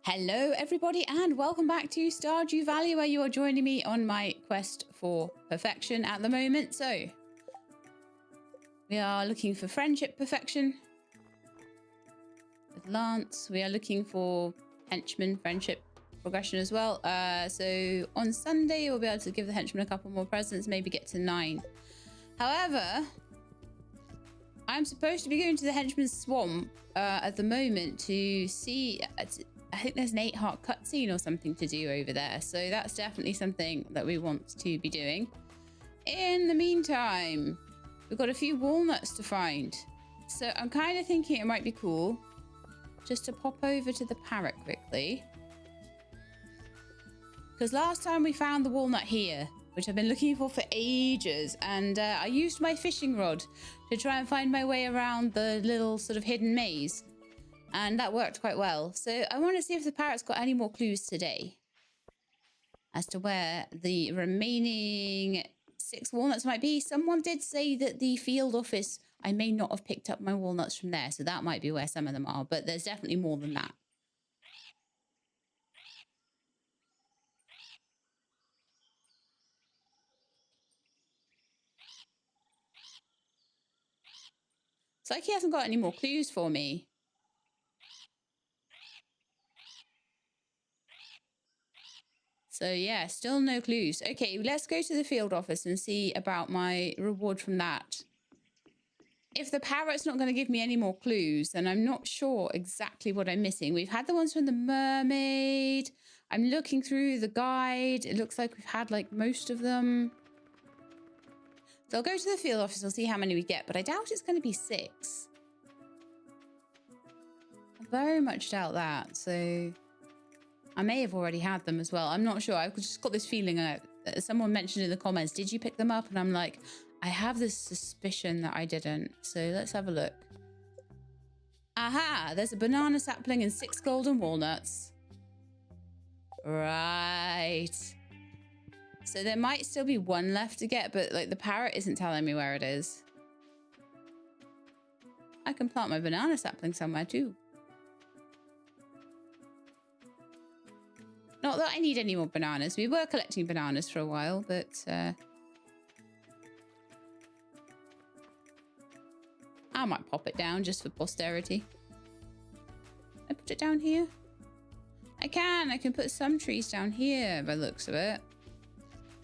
Hello everybody and welcome back to Stardew Valley, where you are joining me on my quest for perfection at the moment. So we are looking for friendship perfection with Lance. We are looking for henchman friendship progression as well. So on Sunday we'll be able to give the henchman a couple more presents, maybe get to 9. However, I'm supposed to be going to the henchman's swamp at the moment to see... I think there's an 8-heart cutscene or something to do over there. So that's definitely something that we want to be doing. In the meantime, we've got a few walnuts to find. So I'm kind of thinking it might be cool just to pop over to the parrot quickly. Because last time we found the walnut here, which I've been looking for ages. And I used my fishing rod to try and find my way around the little sort of hidden maze. And that worked quite well. So I want to see if the parrot's got any more clues today as to where the remaining 6 walnuts might be. Someone did say that the field office, I may not have picked up my walnuts from there. So that might be where some of them are. But there's definitely more than that. It's like he hasn't got any more clues for me. So yeah, still no clues. Okay, let's go to the field office and see about my reward from that. If the parrot's not going to give me any more clues, then I'm not sure exactly what I'm missing. We've had the ones from the mermaid. I'm looking through the guide. It looks like we've had like most of them. So I'll go to the field office. We'll see how many we get, but I doubt it's going to be 6. I very much doubt that. So... I may have already had them as well. I'm not sure. I've just got this feeling. Someone mentioned in the comments, did you pick them up? And I'm like, I have this suspicion that I didn't. So let's have a look. Aha! There's a banana sapling and 6 golden walnuts. Right. So there might still be 1 left to get, but like the parrot isn't telling me where it is. I can plant my banana sapling somewhere too. Not that I need any more bananas. We were collecting bananas for a while, but... I might pop it down just for posterity. Can I put it down here? I can put some trees down here by the looks of it.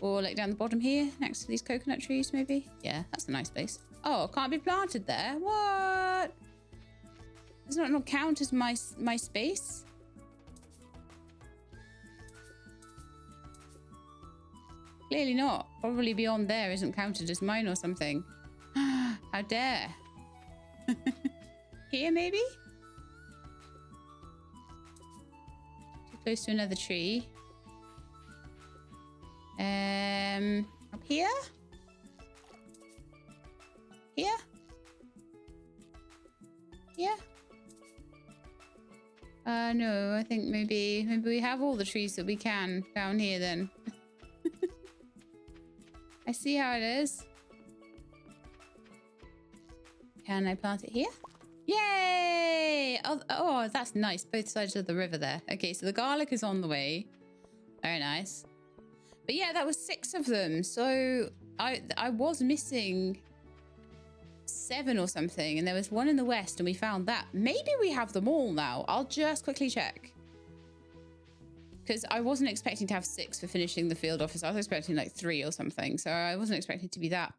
Or like down the bottom here, next to these coconut trees maybe. Yeah, that's a nice place. Oh, it can't be planted there. What? Does that not count as my space? Clearly not. Probably beyond there isn't counted as mine or something. How dare. Here, maybe? Too close to another tree. Up here? Here? Yeah? No, I think maybe we have all the trees that we can down here then. I see how it is. Can I plant it here? Yay! Oh, that's nice. Both sides of the river there. Okay, so the garlic is on the way. Very nice. But yeah, that was 6 of them. So I was missing 7 or something. And there was 1 in the west and we found that. Maybe we have them all now. I'll just quickly check. Because I wasn't expecting to have 6 for finishing the field office. I was expecting like 3 or something. So I wasn't expecting to be that.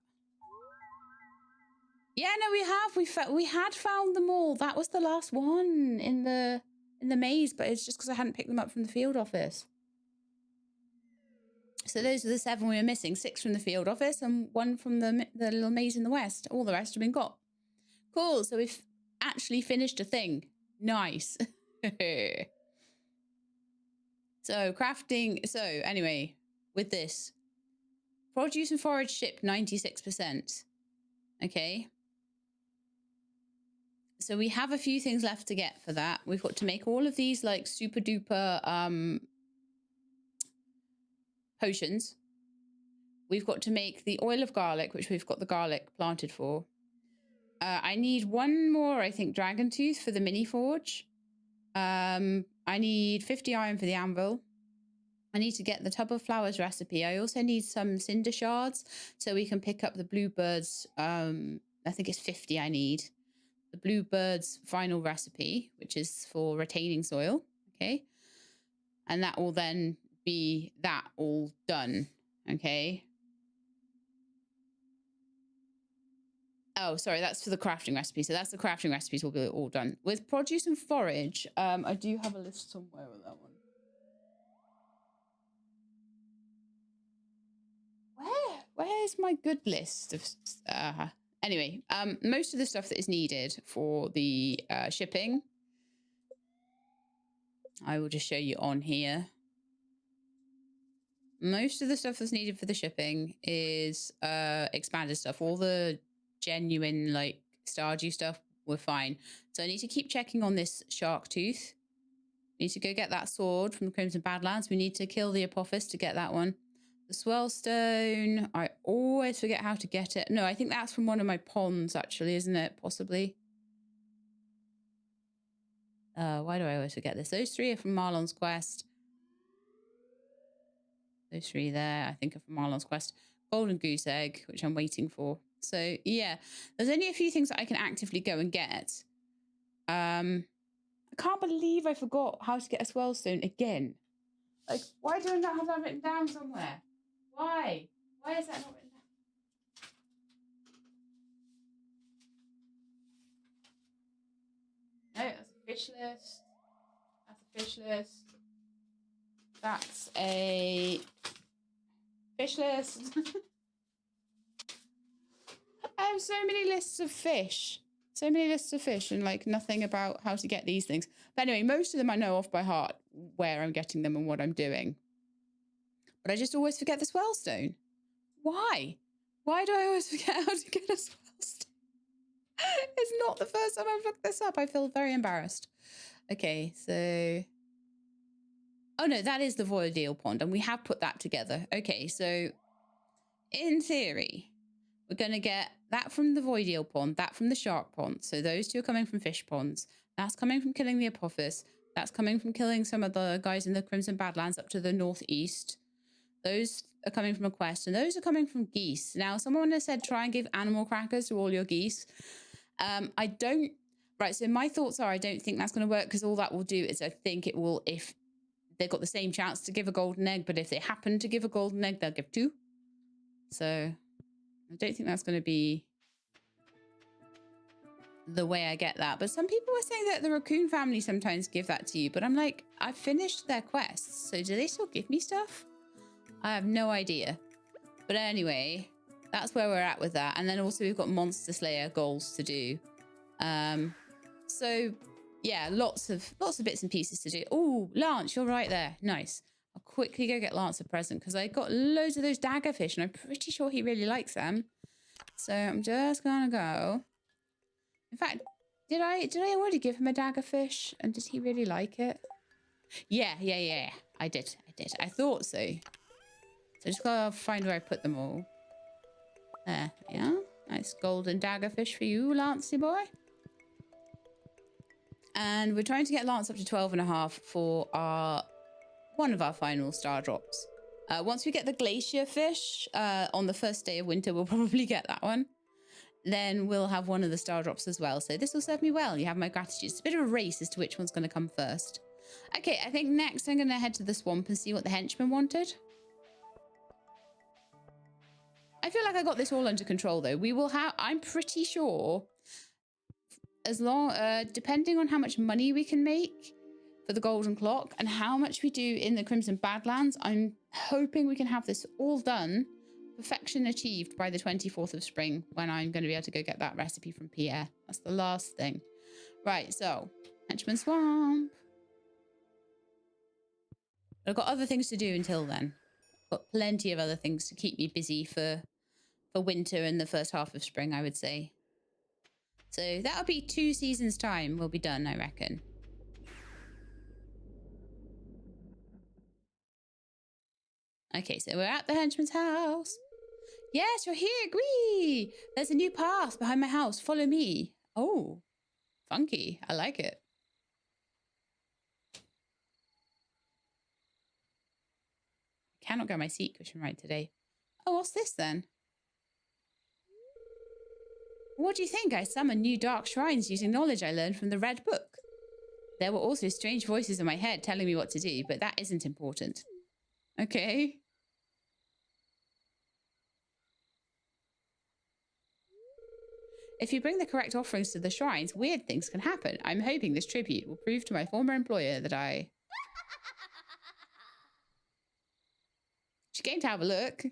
Yeah, no, we have. We had found them all. That was the last one in the maze. But it's just because I hadn't picked them up from the field office. So those are the 7 we were missing. 6 from the field office and 1 from the little maze in the west. All the rest have been got. Cool. So we've actually finished a thing. Nice. So crafting, so anyway, with this, produce and forage ship 96%. Okay. So we have a few things left to get for that. We've got to make all of these like super duper potions. We've got to make the oil of garlic, which we've got the garlic planted for. I need 1 more, I think, dragon tooth for the mini forge. I need 50 iron for the anvil. I need to get the tub of flowers recipe. I also need some cinder shards so we can pick up the bluebirds. I think it's 50 I need. The bluebirds final recipe, which is for retaining soil. Okay. And that will then be that all done. Okay. Oh, sorry, that's for the crafting recipe. So that's the crafting recipes will be all done. With produce and forage, I do have a list somewhere with that one. Where's my good list of anyway, most of the stuff that is needed for the shipping, I will just show you on here. Most of the stuff that's needed for the shipping is expanded stuff. All the genuine like Stardew stuff, we're fine. So I need to keep checking on this shark tooth. Need to go get that sword from the Crimson Badlands. We need to kill the Apophis to get that one. The Swellstone, I always forget how to get it. No, I think that's from one of my ponds, actually, isn't it? Possibly. Why do I always forget this? Those 3 are from Marlon's quest. Those 3 there, I think, are from Marlon's quest. Golden goose egg, which I'm waiting for. So, yeah, there's only a few things that I can actively go and get. I can't believe I forgot how to get a Swellstone again. Like, why do I not have that written down somewhere? Why? Why is that not written down? No, that's a fish list. That's a fish list. That's a fish list. I have so many lists of fish. So many lists of fish and like nothing about how to get these things. But anyway, most of them I know off by heart where I'm getting them and what I'm doing. But I just always forget the Swellstone. Why? Why do I always forget how to get a Swellstone? It's not the first time I've looked this up. I feel very embarrassed. Okay, so... Oh no, that is the Voidale Pond, and we have put that together. Okay, so in theory, we're going to get that from the Voidale Pond, that from the Shark Pond. So those 2 are coming from fish ponds. That's coming from killing the Apophis. That's coming from killing some of the guys in the Crimson Badlands up to the northeast. Those are coming from a quest, and those are coming from geese. Now, someone has said try and give animal crackers to all your geese. I don't... Right, so my thoughts are I don't think that's going to work because all that will do is I think it will, if they've got the same chance to give a golden egg, but if they happen to give a golden egg, they'll give 2. So I don't think that's going to be the way I get that. But some people were saying that the raccoon family sometimes give that to you, but I'm like, I've finished their quests, so do they still give me stuff? I have no idea. But anyway, that's where we're at with that. And then also we've got Monster Slayer goals to do. So yeah, lots of bits and pieces to do. Oh, Lance, you're right there. Nice. I'll quickly go get Lance a present because I got loads of those daggerfish and I'm pretty sure he really likes them. So I'm just gonna go. In fact, did I already give him a daggerfish and did he really like it? Yeah. I did. I thought so. So just gotta find where I put them all. There, yeah. Nice golden daggerfish for you, Lancey boy. And we're trying to get Lance up to 12.5 for one of our final star drops. Once we get the glacier fish on the first day of winter, we'll probably get that one. Then we'll have one of the star drops as well. So this will serve me well. You have my gratitude. It's a bit of a race as to which one's going to come first. Okay, I think next I'm going to head to the swamp and see what the henchmen wanted. I feel like I got this all under control though. We will have, I'm pretty sure, as long, depending on how much money we can make for the golden clock and how much we do in the Crimson Badlands, I'm hoping we can have this all done, perfection achieved by the 24th of spring when I'm going to be able to go get that recipe from Pierre. That's the last thing. Right, so, Henchman Swamp. I've got other things to do until then. Got plenty of other things to keep me busy for winter and the first half of spring, I would say. So that'll be 2 seasons time. We'll be done, I reckon. Okay, so we're at the henchman's house. Yes, you're here. Agree. There's a new path behind my house. Follow me. Oh, funky. I like it. cannot get my seat cushion right today. Oh, what's this then? What do you think? I summoned new dark shrines using knowledge I learned from the Red Book. There were also strange voices in my head telling me what to do, but that isn't important. Okay. If you bring the correct offerings to the shrines, weird things can happen. I'm hoping this tribute will prove to my former employer that I... She came to have a look.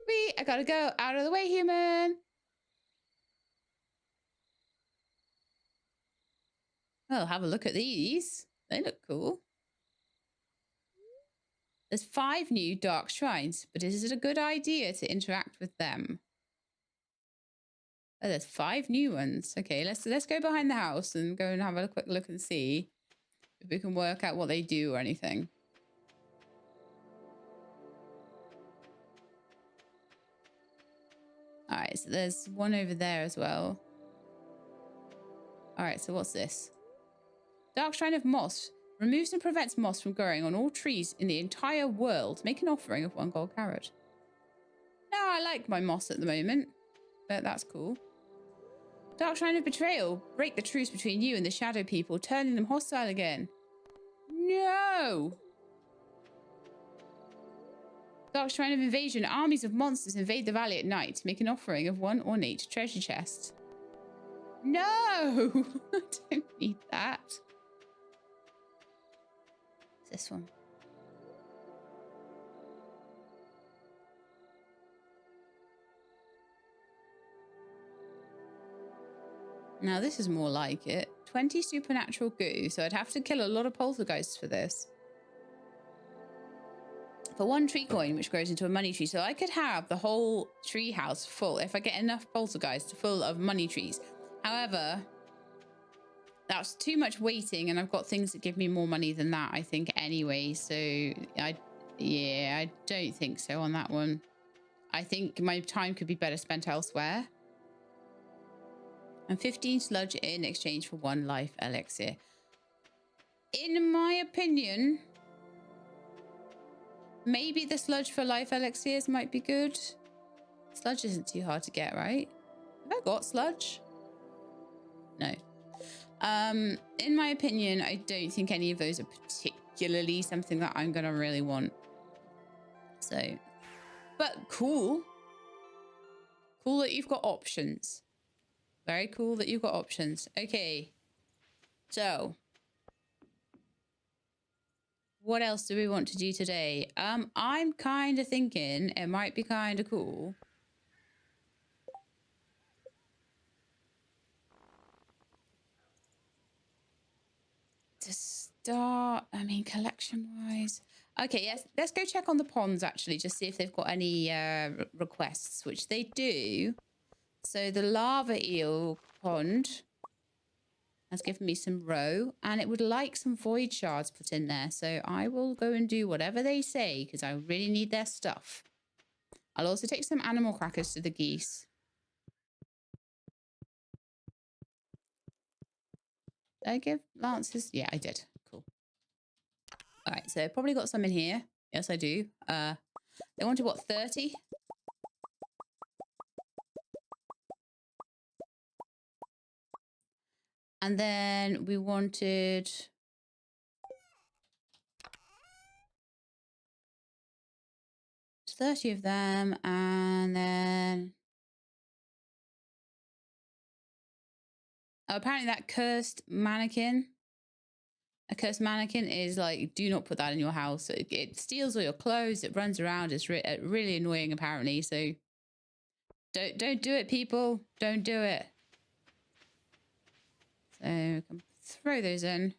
Wee, I gotta go. Out of the way, human. Oh, have a look at these. They look cool. There's 5 new dark shrines, but is it a good idea to interact with them? Oh, there's 5 new ones. Okay, let's go behind the house and go and have a quick look and see if we can work out what they do or anything. All right, so there's one over there as well. All right, so what's this? Dark Shrine of Moss. Removes and prevents moss from growing on all trees in the entire world. Make an offering of 1 gold carrot. No, I like my moss at the moment, but that's cool. Dark Shrine of Betrayal. Break the truce between you and the shadow people, turning them hostile again. No! Dark Shrine of Invasion. Armies of monsters invade the valley at night. Make an offering of 1 ornate treasure chest. No! I don't need that. This one. Now this is more like it. 20 supernatural goo, so I'd have to kill a lot of poltergeists for this. For 1 tree coin, which grows into a money tree. So I could have the whole tree house full if I get enough poltergeists full of money trees. However, that's too much waiting, and I've got things that give me more money than that, I think, anyway. So I don't think so on that one. I think my time could be better spent elsewhere. And 15 sludge in exchange for 1 life elixir. In my opinion, maybe the sludge for life elixirs might be good. Sludge isn't too hard to get, right? Have I got sludge? No. In my opinion, I don't think any of those are particularly something that I'm gonna really want. So, but cool. Cool that you've got options. Very cool that you've got options. Okay. So, what else do we want to do today? I'm kind of thinking it might be kind of cool to start, I mean, collection-wise. Okay, yes, let's go check on the ponds, actually, just see if they've got any requests, which they do. So the lava eel pond has given me some roe, and it would like some void shards put in there. So I will go and do whatever they say, because I really need their stuff. I'll also take some animal crackers to the geese. Did I give Lance's? Yeah, I did. Cool. All right, so probably got some in here. Yes, I do. They wanted, what, 30? And then we wanted 30 of them, and then apparently that cursed mannequin. A cursed mannequin is like, do not put that in your house. It steals all your clothes. It runs around. It's really annoying, apparently. So don't do it, people. Don't do it. So we can throw those in.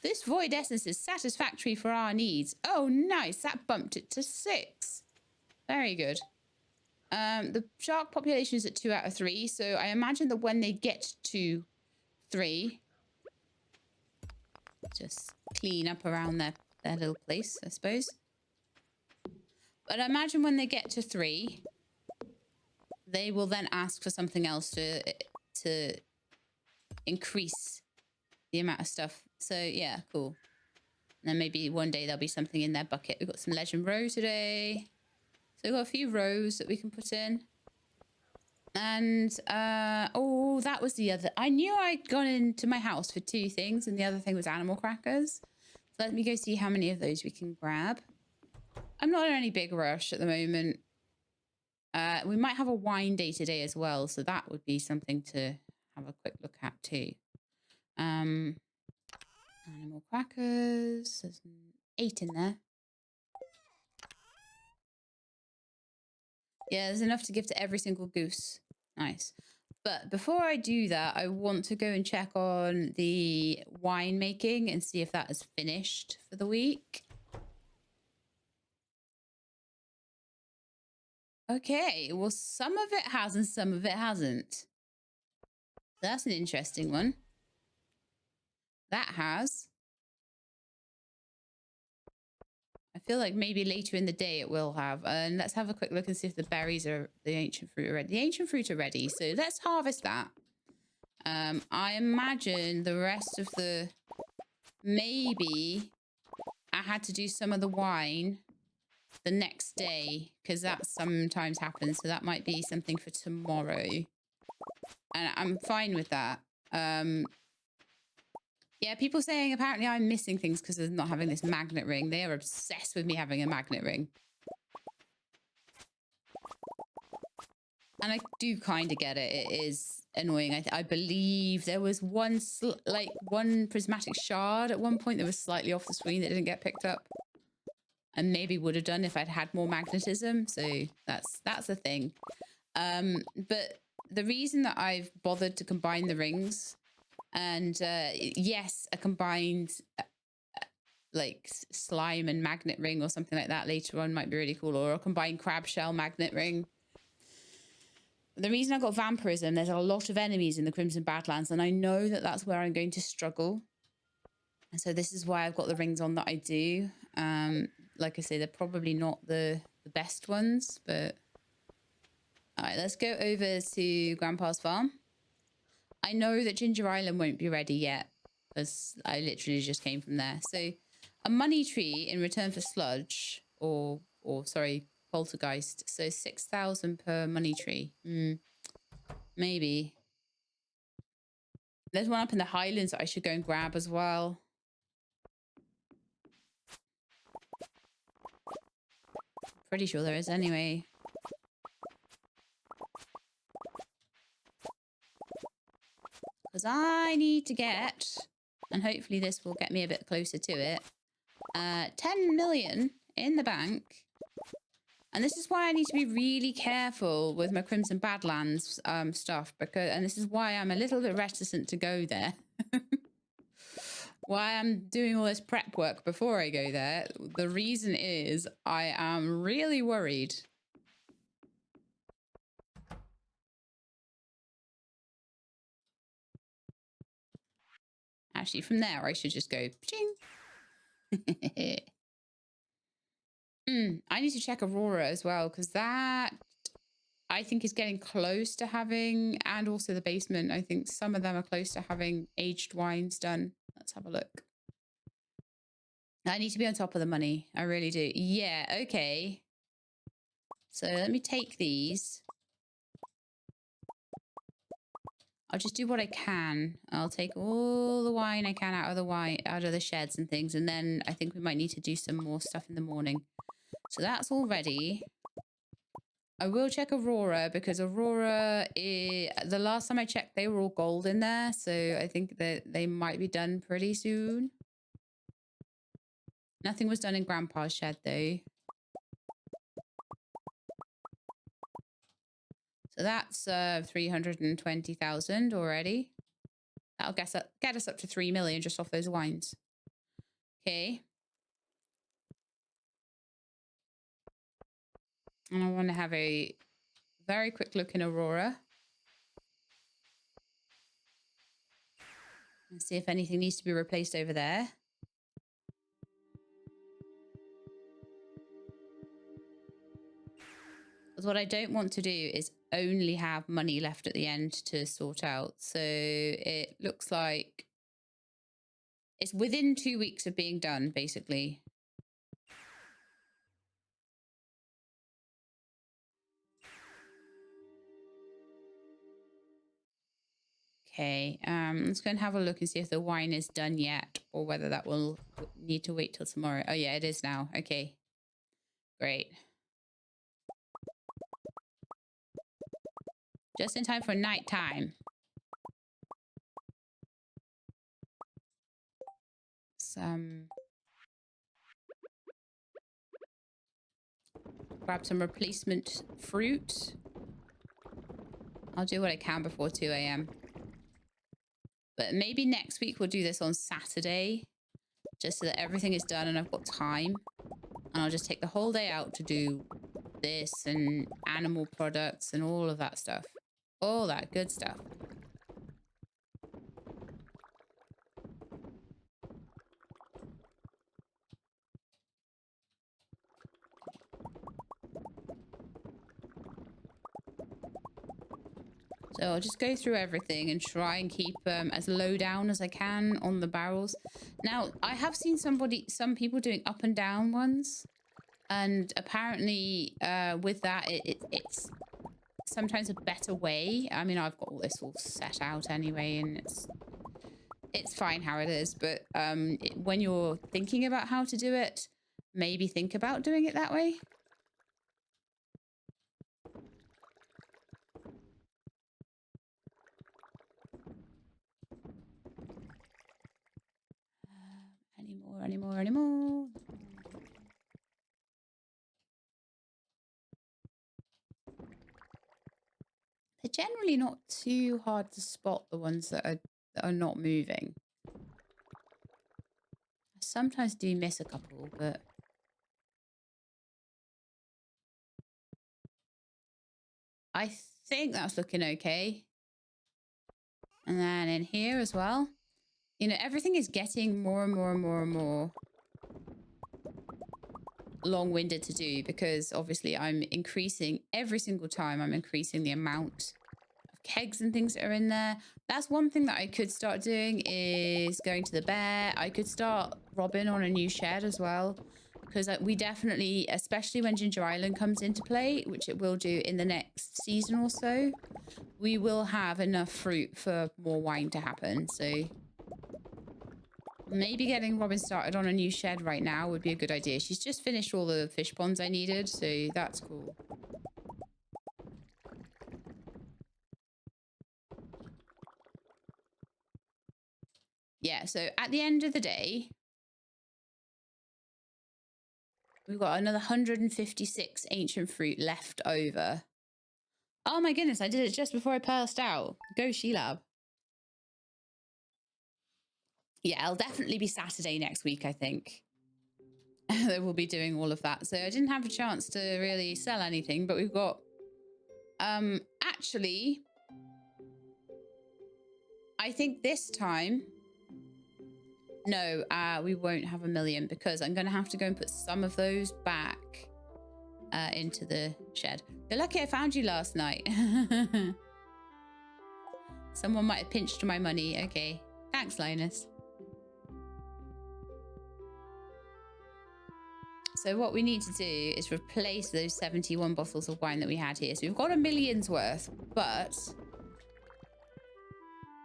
This void essence is satisfactory for our needs. Oh, nice. That bumped it to 6. Very good. The shark population is at 2 out of 3. So I imagine that when they get to 3, just clean up around their little place, I suppose. But I imagine when they get to 3, they will then ask for something else to increase the amount of stuff. So yeah, cool. And then maybe one day there'll be something in their bucket. We've got some legend row today. So we've got a few rows that we can put in. And, oh, that was the other. I knew I'd gone into my house for 2 things, and the other thing was animal crackers. So let me go see how many of those we can grab. I'm not in any big rush at the moment. We might have a wine day today as well, so that would be something to have a quick look at too. Animal crackers. There's 8 in there. Yeah, there's enough to give to every single goose. Nice. But before I do that, I want to go and check on the wine making and see if that is finished for the week. Okay, well, some of it has and some of it hasn't. That's an interesting one. That has. I feel like maybe later in the day it will have. And let's have a quick look and see if the berries are, the ancient fruit are ready. The ancient fruit are ready, so let's harvest that. I imagine the rest of the, maybe I had to do some of the wine the next day because that sometimes happens. So that might be something for tomorrow. And I'm fine with that. Yeah, people saying apparently I'm missing things because of not having this magnet ring. They are obsessed with me having a magnet ring. And I do kind of get it. It is annoying. I believe there was one prismatic shard at one point that was slightly off the screen that didn't get picked up. And maybe would have done if I'd had more magnetism. So that's a thing. But the reason that I've bothered to combine the rings, and yes, a combined like slime and magnet ring or something like that later on might be really cool, or a combined crab shell magnet ring. The reason I got vampirism, there's a lot of enemies in the Crimson Badlands, and I know that that's where I'm going to struggle. And so this is why I've got the rings on that I do. Like I say, they're probably not the best ones, but all right, let's go over to Grandpa's farm. I know that Ginger Island won't be ready yet because I literally just came from there. So a money tree in return for sludge or sorry, poltergeist. So 6,000 per money tree. Maybe. There's one up in the Highlands that I should go and grab as well. Pretty sure there is anyway. Because I need to get, and hopefully this will get me a bit closer to it, 10 million in the bank. And this is why I need to be really careful with my Crimson Badlands stuff, and this is why I'm a little bit reticent to go there. Why I'm doing all this prep work before I go there. The reason is I am really worried. Actually, from there, I should just go, ching. I need to check Aurora as well, because that, I think, is getting close to having, and also the basement. I think some of them are close to having aged wines done. Let's have a look. I need to be on top of the money. I really do. Yeah, okay. So let me take these. I'll just do what I can. I'll take all the wine I can out of the sheds and things. And then I think we might need to do some more stuff in the morning. So that's all ready. I will check Aurora because Aurora, the last time I checked, they were all gold in there. So I think that they might be done pretty soon. Nothing was done in Grandpa's shed though. So that's 320,000 already. That'll get us up to 3 million just off those wines. Okay. And I want to have a very quick look in Aurora. And see if anything needs to be replaced over there. Because what I don't want to do is only have money left at the end to sort out. So it looks like it's within 2 weeks of being done, basically. Okay, let's go and have a look and see if the wine is done yet or whether that will need to wait till tomorrow. Oh yeah, it is now. Okay, great. Just in time for nighttime. Grab some replacement fruit. I'll do what I can before 2 a.m. But maybe next week we'll do this on Saturday, just so that everything is done and I've got time. And I'll just take the whole day out to do this and animal products and all of that stuff. All that good stuff. So I'll just go through everything and try and keep as low down as I can on the barrels. Now, I have seen some people doing up and down ones. And apparently with that, it's sometimes a better way. I mean, I've got all this all set out anyway, and it's fine how it is. But when you're thinking about how to do it, maybe think about doing it that way. Any more. They're generally not too hard to spot, the ones that are not moving. I sometimes do miss a couple, but I think that's looking okay. And then in here as well. You know, everything is getting more and more long-winded to do, because obviously I'm increasing every single time. I'm increasing the amount of kegs and things that are in there. That's one thing that I could start doing, is going to the bear. I could start robbing on a new shed as well, because we definitely, especially when Ginger Island comes into play, which it will do in the next season or so, we will have enough fruit for more wine to happen. So maybe getting Robin started on a new shed right now would be a good idea. She's just finished all the fish ponds I needed, so that's cool. Yeah, so at the end of the day, we've got another 156 ancient fruit left over. Oh my goodness, I did it just before I passed out. Go Sheilab. Yeah, it'll definitely be Saturday next week, I think. We'll be doing all of that. So I didn't have a chance to really sell anything, but we've got... actually, I think this time... No, we won't have 1 million, because I'm going to have to go and put some of those back into the shed. You're lucky I found you last night. Someone might have pinched my money. Okay. Thanks, Linus. So what we need to do is replace those 71 bottles of wine that we had here. So we've got 1 million's worth, but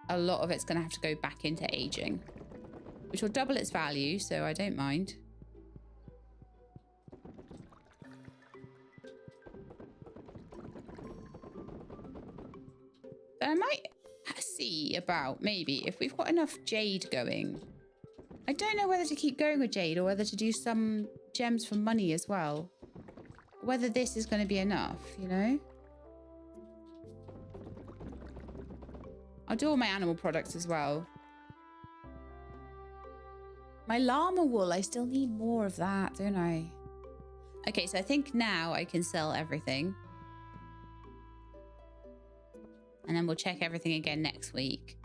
a lot of it's going to have to go back into aging, which will double its value, so I don't mind. But I might see about maybe if we've got enough jade going. I don't know whether to keep going with jade or whether to do some gems for money as well. Whether this is going to be enough, you know? I'll do all my animal products as well. My llama wool, I still need more of that, don't I? Okay, so I think now I can sell everything. And then we'll check everything again next week.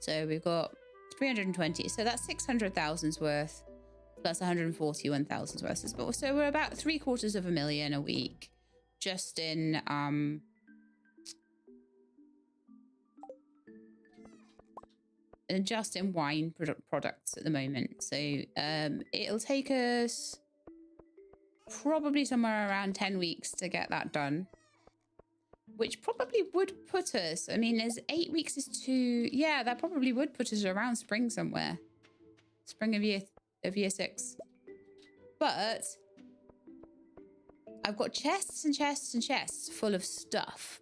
So we've got 320. So that's 600,000's worth plus 141,000's worth. So we're about 750,000 a week, just in wine products at the moment. So it'll take us probably somewhere around 10 weeks to get that done, which probably would put us, I mean, as 8 weeks is too, yeah, that probably would put us around spring somewhere. Spring of year 6. But I've got chests and chests and chests full of stuff.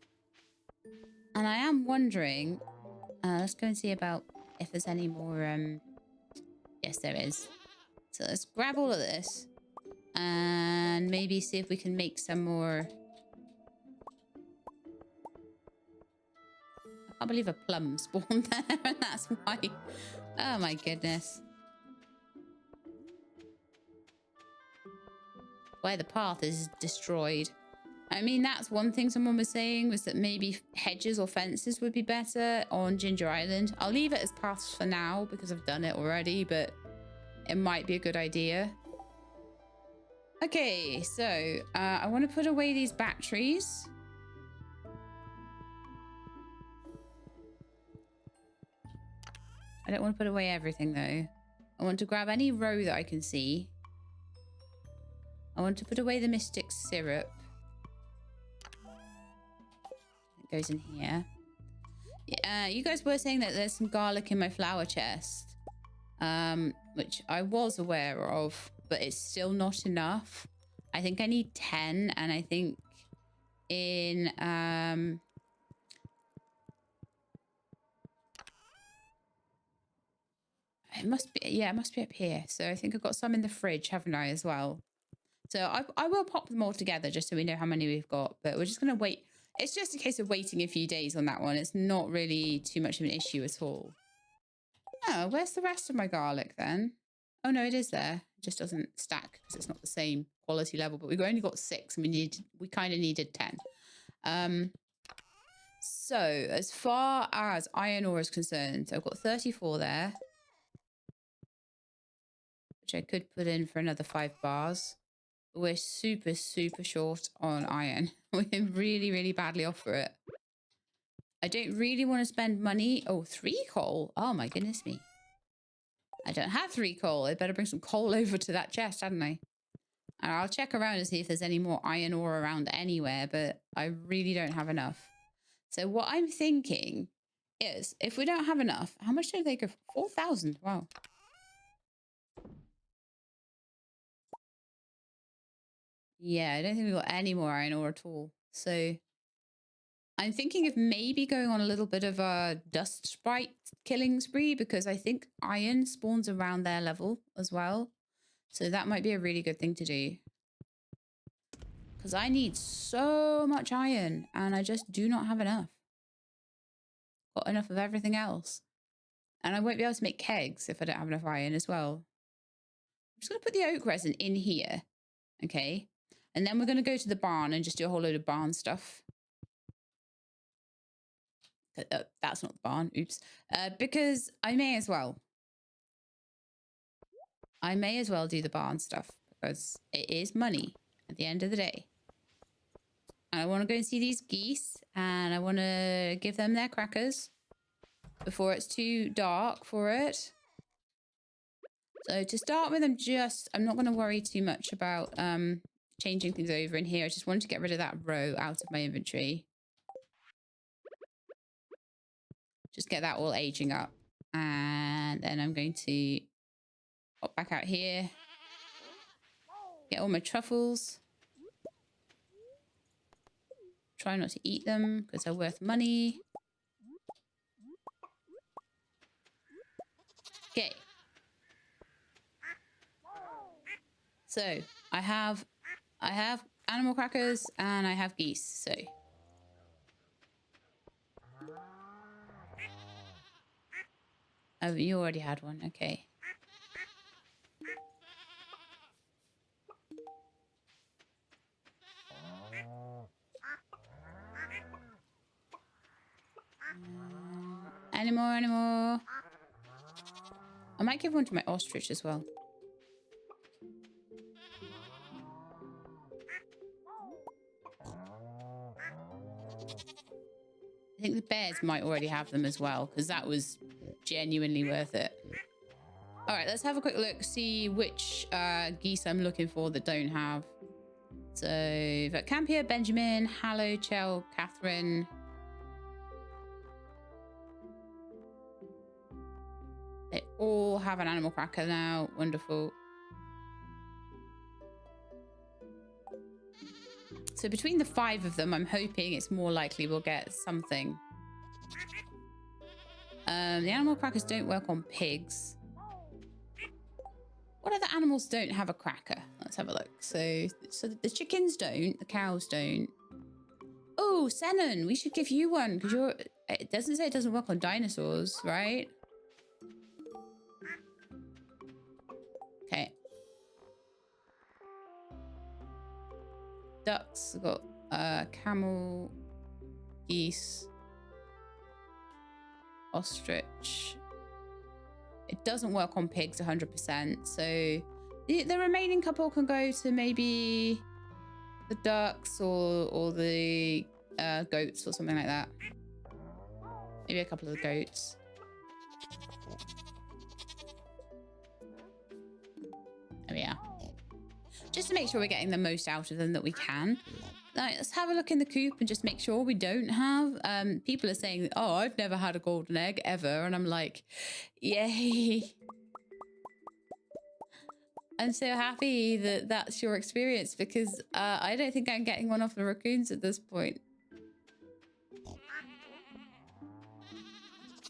And I am wondering, let's go and see about if there's any more, yes, there is. So let's grab all of this and maybe see if we can make some more. I can't believe a plum spawned there, and that's why. Oh my goodness. Where the path is destroyed. I mean, that's one thing someone was saying, was that maybe hedges or fences would be better on Ginger Island. I'll leave it as paths for now because I've done it already, but it might be a good idea. Okay, so I want to put away these batteries. I don't want to put away everything though. I want to grab any row that I can see. I want to put away the mystic syrup. It goes in here. Yeah, you guys were saying that there's some garlic in my flower chest, which I was aware of, but it's still not enough. I think I need 10, and I think in it must be, yeah, it must be up here. So I think I've got some in the fridge, haven't I, as well? So I will pop them all together just so we know how many we've got, but we're just going to wait. It's just a case of waiting a few days on that one. It's not really too much of an issue at all. Oh, where's the rest of my garlic then? Oh, no, it is there. It just doesn't stack because it's not the same quality level, but we've only got 6 and we kind of needed 10. So as far as iron ore is concerned, so I've got 34 there, which I could put in for another 5 bars. We're super, super short on iron. We're really, really badly off for it. I don't really want to spend money. Oh, 3 coal. Oh, my goodness me. I don't have 3 coal. I'd better bring some coal over to that chest, hadn't I? And I'll check around and see if there's any more iron ore around anywhere, but I really don't have enough. So what I'm thinking is, if we don't have enough, how much do they go for? 4,000. Wow. Yeah, I don't think we've got any more iron ore at all. So I'm thinking of maybe going on a little bit of a dust sprite killing spree, because I think iron spawns around their level as well. So that might be a really good thing to do. Because I need so much iron and I just do not have enough. Got enough of everything else. And I won't be able to make kegs if I don't have enough iron as well. I'm just going to put the oak resin in here. Okay. And then we're going to go to the barn and just do a whole load of barn stuff. That's not the barn. Oops. Because I may as well. I may as well do the barn stuff because it is money at the end of the day. And I want to go and see these geese and I want to give them their crackers before it's too dark for it. So to start with, I'm not going to worry too much about changing things over in here. I just wanted to get rid of that row out of my inventory. Just get that all aging up. And then I'm going to pop back out here. Get all my truffles. Try not to eat them because they're worth money. Okay. So I have animal crackers and I have geese. So oh, you already had one. Okay. Any more? I might give one to my ostrich as well. I think the bears might already have them as well, because that was genuinely worth it. All right, let's have a quick look, see which geese I'm looking for that don't have. So, Campia, Benjamin, Hallow, Chell, Catherine. They all have an animal cracker now. Wonderful. So between the 5 of them, I'm hoping it's more likely we'll get something. The animal crackers don't work on pigs. What other animals don't have a cracker? Let's have a look. So the chickens don't, the cows don't. Oh, Senon, we should give you one because it doesn't say it doesn't work on dinosaurs, right? Okay. Ducks, we've got camel, geese, ostrich. It doesn't work on pigs 100%. So the remaining couple can go to maybe the ducks or the goats or something like that. Maybe a couple of the goats. There we are. Just to make sure we're getting the most out of them that we can. Now, let's have a look in the coop and just make sure we don't have. People are saying, oh, I've never had a golden egg ever. And I'm like, yay. I'm so happy that that's your experience because I don't think I'm getting one off the raccoons at this point.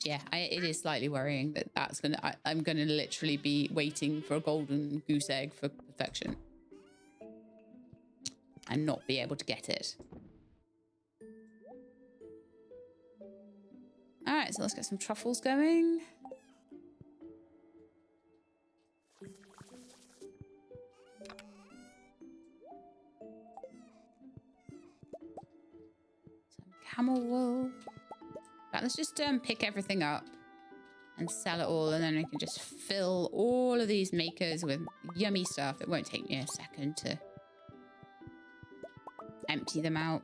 Yeah, it is slightly worrying that I'm gonna literally be waiting for a golden goose egg for perfection. And not be able to get it. All right, so let's get some truffles going. Some camel wool. Right, let's just pick everything up and sell it all, and then we can just fill all of these makers with yummy stuff. It won't take me a second to empty them out.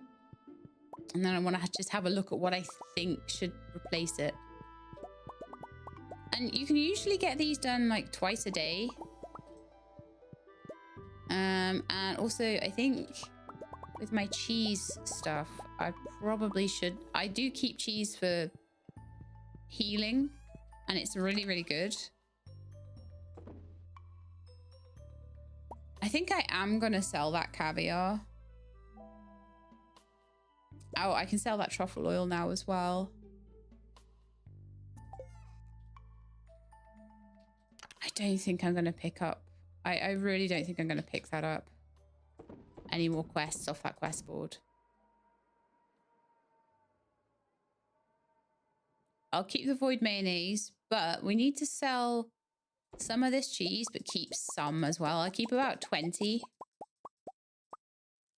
And then I want to just have a look at what I think should replace it. And you can usually get these done like twice a day. And also I think with my cheese stuff, I probably should. I do keep cheese for healing and it's really, really good. I think I am going to sell that caviar. Oh, I can sell that truffle oil now as well. I don't think I'm going to pick up. I really don't think I'm going to pick that up. Any more quests off that quest board. I'll keep the void mayonnaise, but we need to sell some of this cheese, but keep some as well. I'll keep about 20.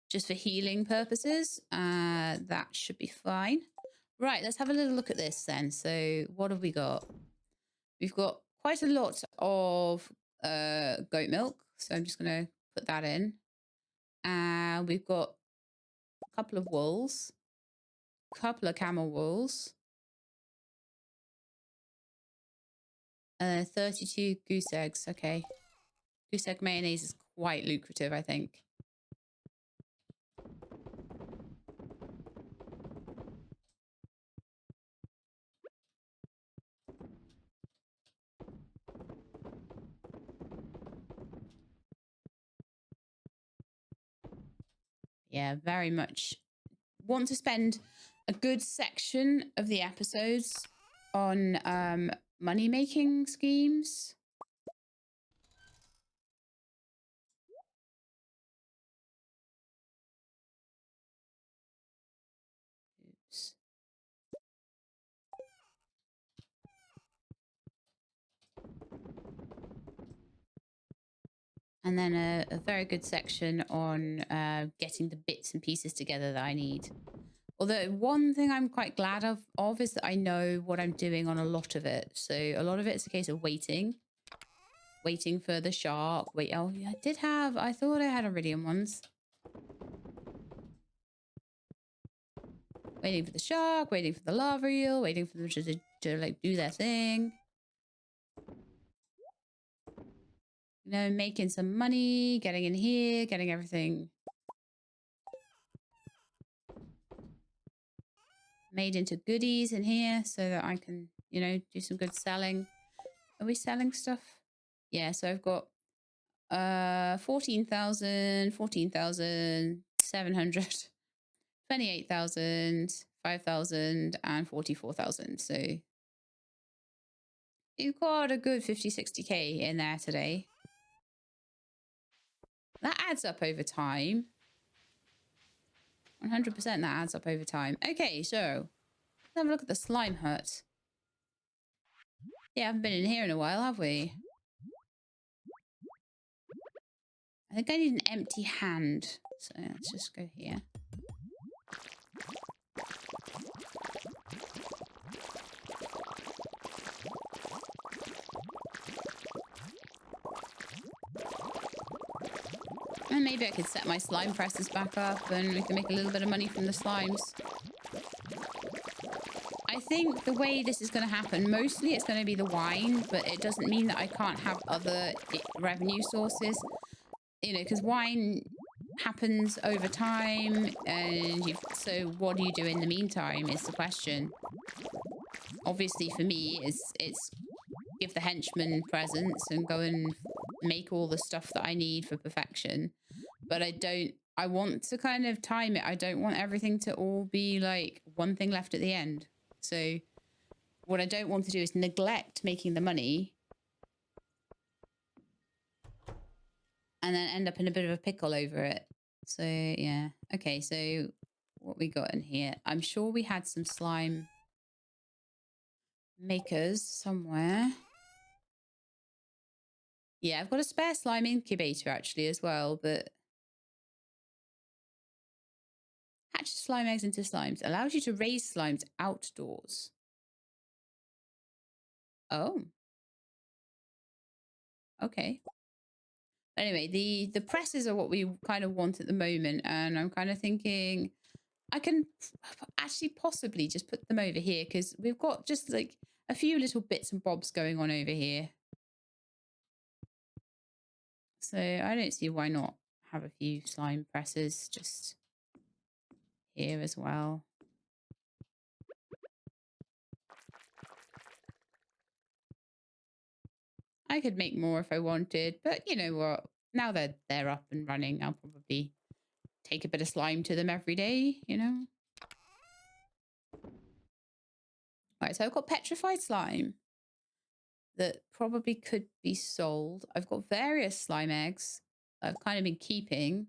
Just for healing purposes. That should be fine. Right, let's have a little look at this then. So what have we got? We've got quite a lot of goat milk. So I'm just going to put that in. And we've got a couple of wools. A couple of camel wools. 32 goose eggs. Okay. Goose egg mayonnaise is quite lucrative, I think. Yeah, very much want to spend a good section of the episodes on money making schemes. Oops. And then a very good section on getting the bits and pieces together that I need. Although one thing I'm quite glad of is that I know what I'm doing on a lot of it. So a lot of it's a case of waiting for the shark. Wait, oh yeah, I thought I had iridium ones. Waiting for the shark, waiting for the lava eel, waiting for them to like do their thing. You know, making some money, getting in here, getting everything made into goodies in here so that I can, you know, do some good selling. Are we selling stuff? Yeah, so I've got 14,000, 14,700, 28,000, 5,000, and 44,000. So you've got a good 50, 60k in there today. That adds up over time. 100% that adds up over time. Okay, so let's have a look at the slime hut. Yeah, I haven't been in here in a while, have we? I think I need an empty hand. So let's just go here. And maybe I could set my slime presses back up and we can make a little bit of money from the slimes. I think the way this is going to happen, mostly it's going to be the wine, but it doesn't mean that I can't have other revenue sources. You know, because wine happens over time, and so what do you do in the meantime is the question. Obviously for me, it's give the henchmen presents and go and make all the stuff that I need for perfection. But I want to kind of time it. I don't want everything to all be like one thing left at the end. So what I don't want to do is neglect making the money and then end up in a bit of a pickle over it. So yeah. Okay, so what we got in here? I'm sure we had some slime makers somewhere. Yeah, I've got a spare slime incubator actually as well, but hatch slime eggs into slimes. Allows you to raise slimes outdoors. Oh. Okay. Anyway, the presses are what we kind of want at the moment, and I'm kind of thinking I can actually possibly just put them over here because we've got just like a few little bits and bobs going on over here. So I don't see why not have a few slime presses just here as well. I could make more if I wanted, but you know what? Now that they're up and running, I'll probably take a bit of slime to them every day, you know? All right, so I've got petrified slime that probably could be sold. I've got various slime eggs that I've kind of been keeping,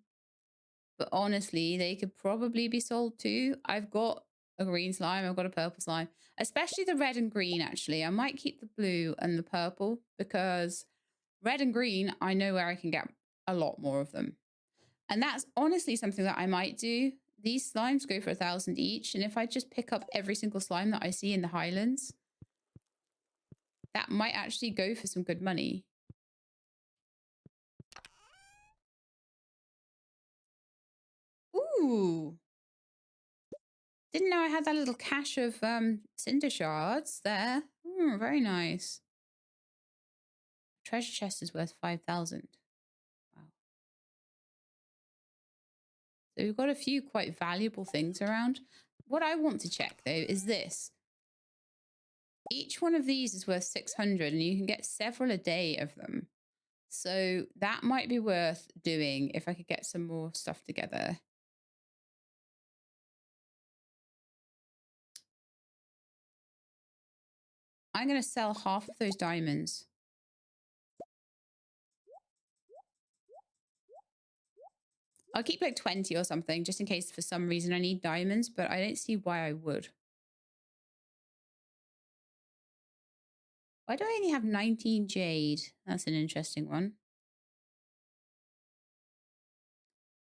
but honestly, they could probably be sold too. I've got a green slime, I've got a purple slime, especially the red and green, actually. I might keep the blue and the purple because red and green, I know where I can get a lot more of them. And that's honestly something that I might do. These slimes go for 1,000 each. And if I just pick up every single slime that I see in the Highlands, that might actually go for some good money. Ooh. Didn't know I had that little cache of cinder shards there. Very nice. Treasure chest is worth 5,000. Wow. So we've got a few quite valuable things around. What I want to check though is this. Each one of these is worth 600 and you can get several a day of them. So that might be worth doing if I could get some more stuff together. I'm going to sell half of those diamonds. I'll keep like 20 or something just in case for some reason I need diamonds, but I don't see why I would. Why do I only have 19 jade? That's an interesting one.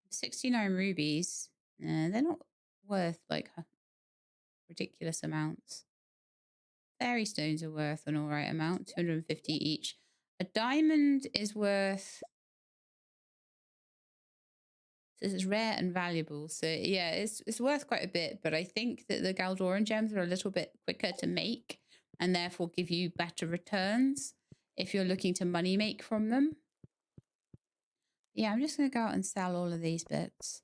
69 rubies. They're not worth like ridiculous amounts. Fairy stones are worth an all right amount, 250 each. A diamond is worth This is rare and valuable. So yeah, it's worth quite a bit, but I think that the Galdoran gems are a little bit quicker to make and therefore give you better returns if you're looking to money make from them. Yeah, I'm just going to go out and sell all of these bits.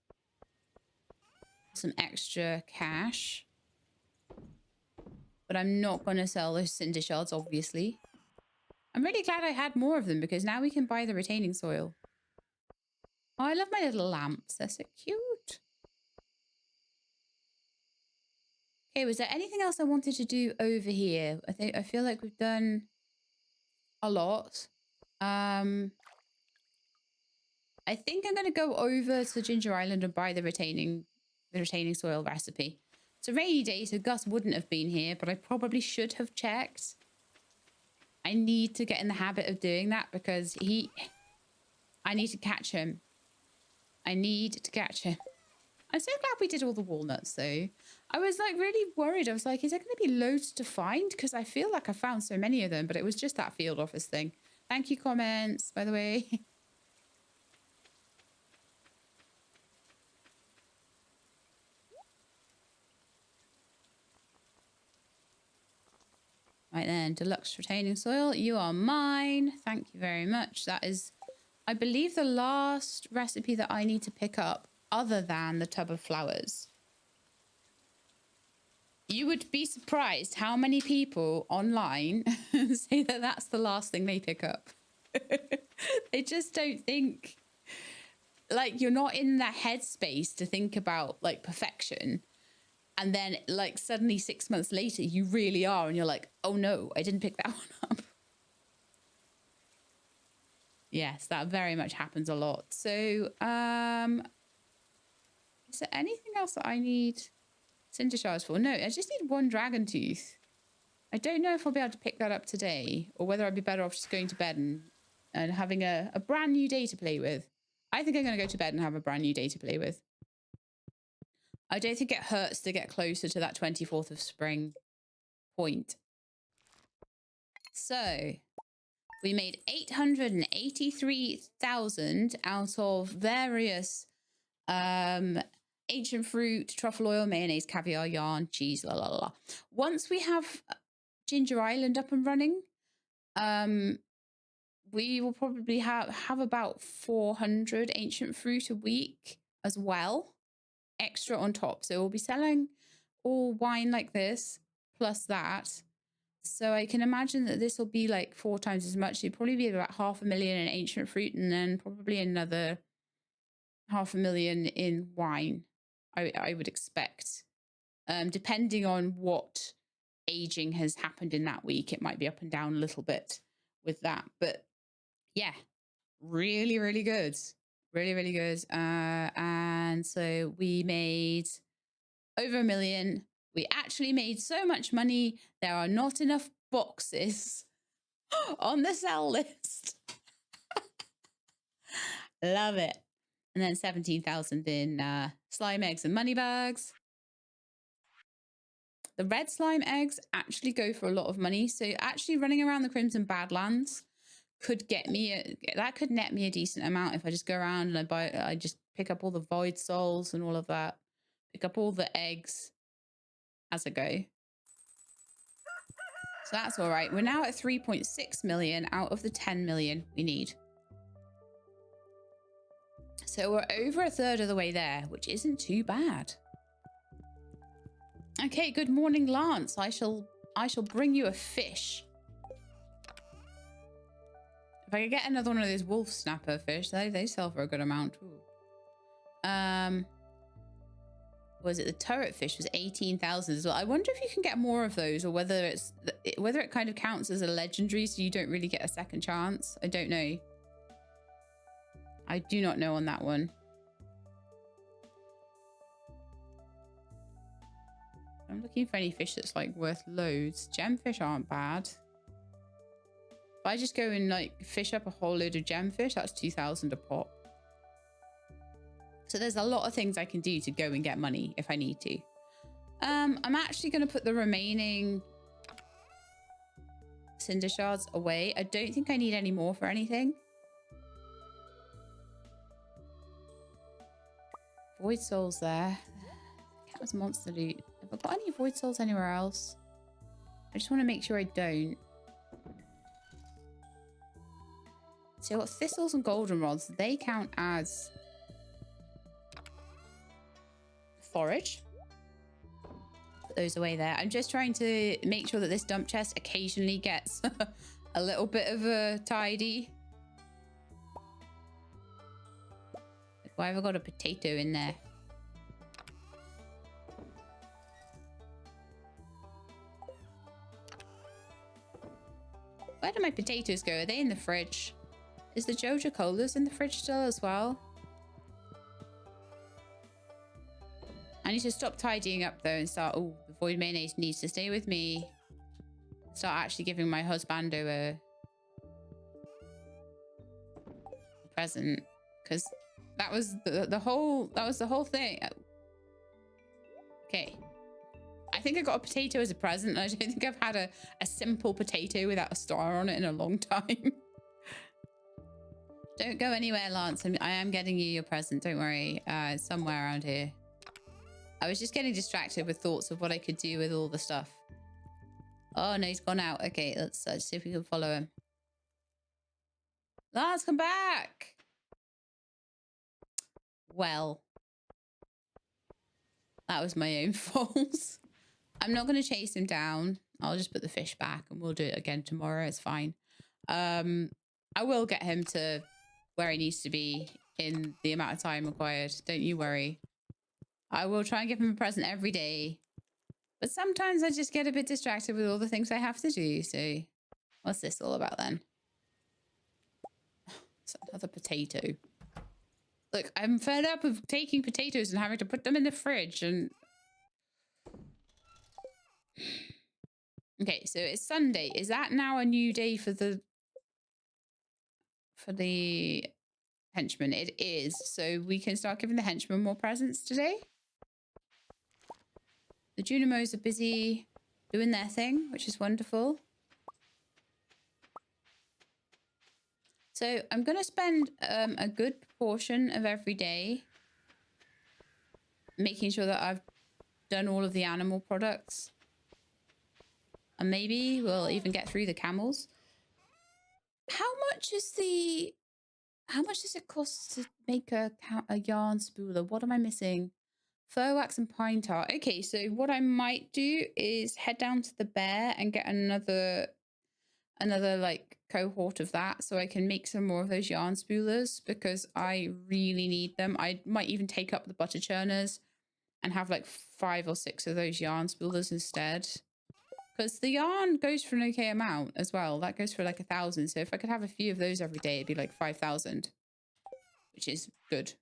Some extra cash. But I'm not going to sell those cinder shards, obviously. I'm really glad I had more of them because now we can buy the retaining soil. Oh, I love my little lamps. They're so cute. Okay, was there anything else I wanted to do over here? I feel like we've done a lot. I think I'm going to go over to Ginger Island and buy the retaining soil recipe. It's a rainy day, so Gus wouldn't have been here, but I probably should have checked. I need to get in the habit of doing that because I need to catch him. I need to catch him. I'm so glad we did all the walnuts though. I was like really worried. I was like, is there going to be loads to find? Because I feel like I found so many of them, but it was just that field office thing. Thank you, comments, by the way. Right then, deluxe retaining soil. You are mine. Thank you very much. That is, I believe, the last recipe that I need to pick up other than the tub of flowers. You would be surprised how many people online say that that's the last thing they pick up. They just don't think, like, you're not in that headspace to think about like perfection. And then like suddenly 6 months later, you really are. And you're like, oh no, I didn't pick that one up. Yes, that very much happens a lot. So, is there anything else that I need cinder shards for? No, I just need one dragon tooth. I don't know if I'll be able to pick that up today or whether I'd be better off just going to bed and having a brand new day to play with. I think I'm going to go to bed and have a brand new day to play with. I don't think it hurts to get closer to that 24th of spring point. So we made 883,000 out of various ancient fruit, truffle oil, mayonnaise, caviar, yarn, cheese, la la la. Once we have Ginger Island up and running, we will probably have about 400 ancient fruit a week as well, extra on top. So we'll be selling all wine like this plus that. So I can imagine that this will be like 4 times as much. It'd probably be about 500,000 in ancient fruit and then probably another 500,000 in wine, I would expect. Depending on what aging has happened in that week, it might be up and down a little bit with that. But yeah, really, really good. Really, really good. And so we made over 1 million. We actually made so much money. There are not enough boxes on the sell list. Love it. And then 17,000 in slime eggs and money bags. The red slime eggs actually go for a lot of money. So actually running around the Crimson Badlands could get me that could net me a decent amount if I just go around and I just pick up all the void souls and all of that. Pick up all the eggs as I go. So that's all right. We're now at 3.6 million out of the 10 million we need. So we're over a third of the way there, which isn't too bad. Okay, good morning, Lance. I shall bring you a fish. If I could get another one of those wolf snapper fish, they sell for a good amount. Ooh. Was it the turret fish was 18,000 as well? I wonder if you can get more of those or whether it kind of counts as a legendary so you don't really get a second chance. I don't know. I do not know on that one. I'm looking for any fish that's like worth loads. Gemfish aren't bad. If I just go and like fish up a whole load of gemfish, that's 2,000 a pop. So there's a lot of things I can do to go and get money if I need to. I'm actually going to put the remaining cinder shards away. I don't think I need any more for anything. void souls there. Cat was monster loot. Have I got any void souls anywhere else? I just want to make sure I don't. So I've got thistles and goldenrods. They count as forage. Put those away there. I'm just trying to make sure that this dump chest occasionally gets a little bit of a tidy. Why have I got a potato in there? Where do my potatoes go? Are they in the fridge? Is the Joja Colas in the fridge still as well? I need to stop tidying up though and start... Oh, the void mayonnaise needs to stay with me. Start actually giving my husbando a present. Because that was the whole thing. Okay. I think I got a potato as a present. And I don't think I've had a simple potato without a star on it in a long time. Don't go anywhere, Lance. I am getting you your present. Don't worry. It's somewhere around here. I was just getting distracted with thoughts of what I could do with all the stuff. Oh, no, he's gone out. Okay, let's see if we can follow him. Lance, come back! Well, that was my own fault. I'm not going to chase him down. I'll just put the fish back and we'll do it again tomorrow. It's fine. I will get him to where he needs to be in the amount of time required. Don't you worry. I will try and give him a present every day. But sometimes I just get a bit distracted with all the things I have to do. So what's this all about then? It's another potato. Look, I'm fed up of taking potatoes and having to put them in the fridge and... Okay, so it's Sunday. Is that now a new day for the henchmen? It is. So we can start giving the henchmen more presents today. The Junimos are busy doing their thing, which is wonderful. So I'm going to spend a good proportion of every day making sure that I've done all of the animal products. And maybe we'll even get through the camels. How much does it cost to make a yarn spooler? What am I missing? Fir wax and pine tar. Okay, so what I might do is head down to the bear and get another like cohort of that so I can make some more of those yarn spoolers because I really need them. I might even take up the butter churners and have like 5 or 6 of those yarn spoolers instead. Because the yarn goes for an okay amount as well. That goes for like 1,000. So if I could have a few of those every day, it'd be like 5,000, which is good.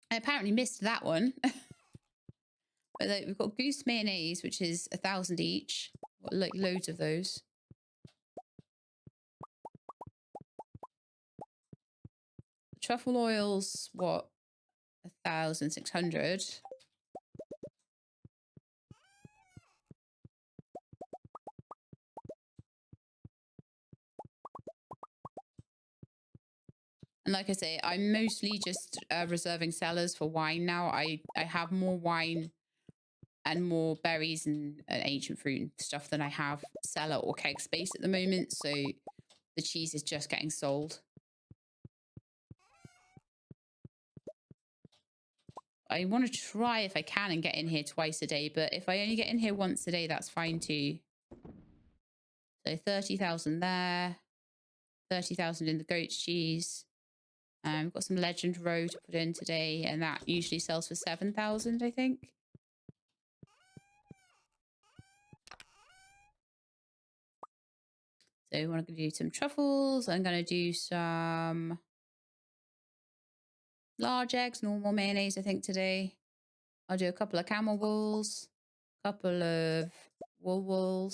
I apparently missed that one. But like, we've got goose mayonnaise, which is 1,000 each. Got like loads of those. Truffle oils, what? 1,600. And like I say, I'm mostly just reserving cellars for wine now. I have more wine and more berries and ancient fruit and stuff than I have cellar or keg space at the moment. So the cheese is just getting sold. I want to try if I can and get in here twice a day. But if I only get in here once a day, that's fine too. So 30,000 there. 30,000 in the goat's cheese. We've got some Legend Row to put in today, and that usually sells for 7,000, I think. So I'm going to do some truffles. I'm going to do some large eggs, normal mayonnaise, I think, today. I'll do a couple of camel wools, a couple of wool.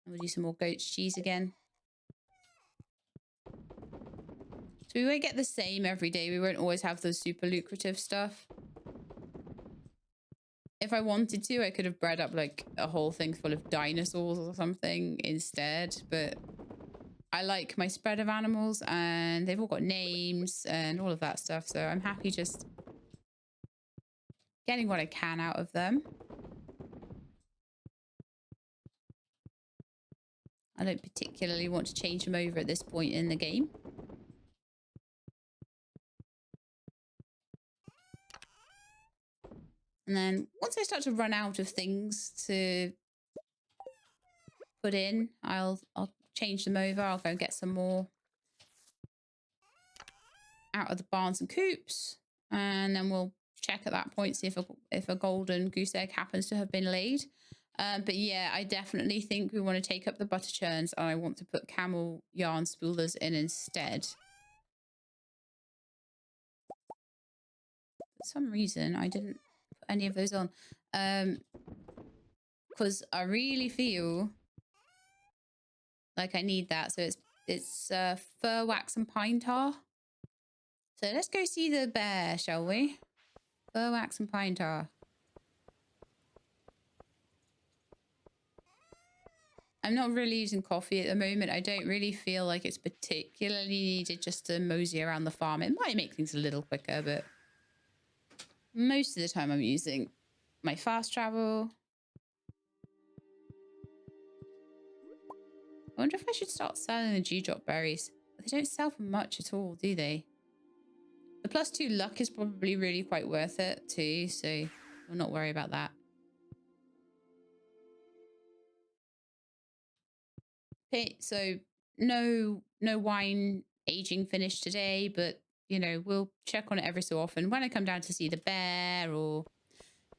And we'll do some more goat's cheese again. So we won't get the same every day. We won't always have the super lucrative stuff. If I wanted to, I could have bred up like a whole thing full of dinosaurs or something instead. But I like my spread of animals, and they've all got names and all of that stuff. So I'm happy just getting what I can out of them. I don't particularly want to change them over at this point in the game. And then once I start to run out of things to put in, I'll change them over. I'll go and get some more out of the barns and coops, and then we'll check at that point, see if a golden goose egg happens to have been laid. But yeah, I definitely think we want to take up the butter churns, and I want to put camel yarn spoolers in instead. For some reason, I didn't put any of those on. Because I really feel like I need that. So it's fir wax and pine tar. So let's go see the bear, shall we? Fir wax and pine tar. I'm not really using coffee at the moment. I don't really feel like it's particularly needed just to mosey around the farm. It might make things a little quicker, but most of the time I'm using my fast travel. I wonder if I should start selling the dewdrop berries. But they don't sell for much at all, do they? The +2 luck is probably really quite worth it too, so I'll not worry about that. Okay, so no wine aging finished today, but you know, we'll check on it every so often. When I come down to see the bear, or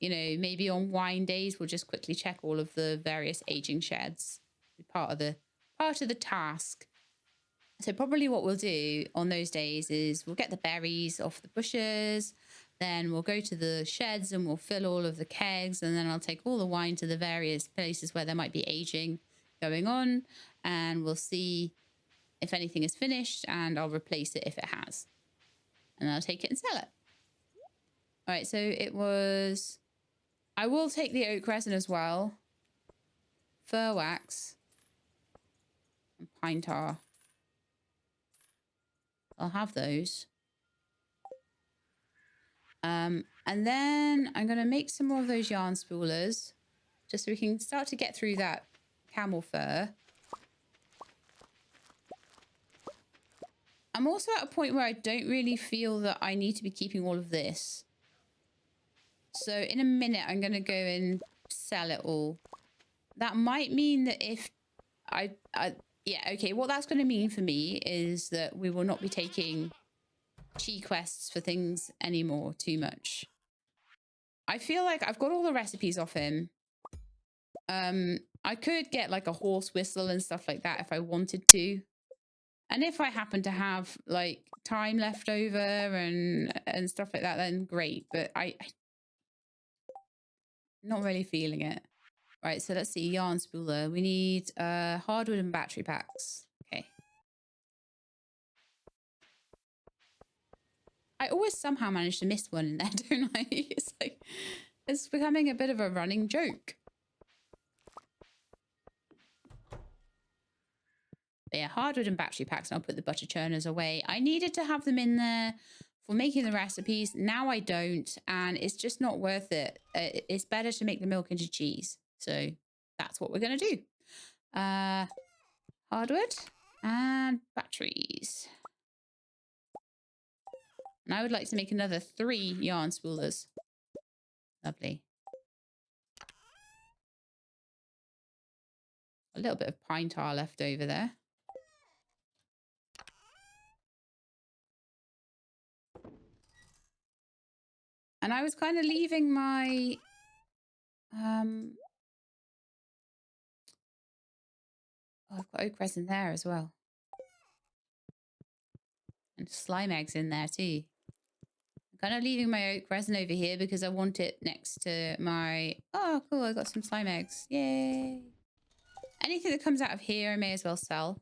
you know, maybe on wine days, we'll just quickly check all of the various aging sheds. Part of the task. So probably what we'll do on those days is we'll get the berries off the bushes, then we'll go to the sheds and we'll fill all of the kegs, and then I'll take all the wine to the various places where there might be aging going on, and we'll see if anything is finished, and I'll replace it if it has. And I'll take it and sell it. All right, so it was... I will take the oak resin as well. Fir wax. And pine tar. I'll have those. And then I'm going to make some more of those yarn spoolers, just so we can start to get through that camel fur. I'm also at a point where I don't really feel that I need to be keeping all of this. So in a minute, I'm going to go and sell it all. That might mean that if yeah, okay, what that's going to mean for me is that we will not be taking chi quests for things anymore too much. I feel like I've got all the recipes off him. I could get like a horse whistle and stuff like that if I wanted to. And if I happen to have like time left over and stuff like that, then great. But I'm not really feeling it. Right, so let's see. Yarn spooler. We need hardwood and battery packs. Okay. I always somehow manage to miss one in there, don't I? It's like, it's becoming a bit of a running joke. But yeah, hardwood and battery packs, and I'll put the butter churners away. I needed to have them in there for making the recipes. Now I don't, and it's just not worth it. It's better to make the milk into cheese. So that's what we're going to do. Hardwood and batteries. And I would like to make another 3 yarn spoolers. Lovely. A little bit of pine tar left over there. And I was kind of leaving my... Oh, I've got oak resin there as well. And slime eggs in there too. I'm kind of leaving my oak resin over here because I want it next to my... Oh, cool, I got some slime eggs. Yay. Anything that comes out of here, I may as well sell.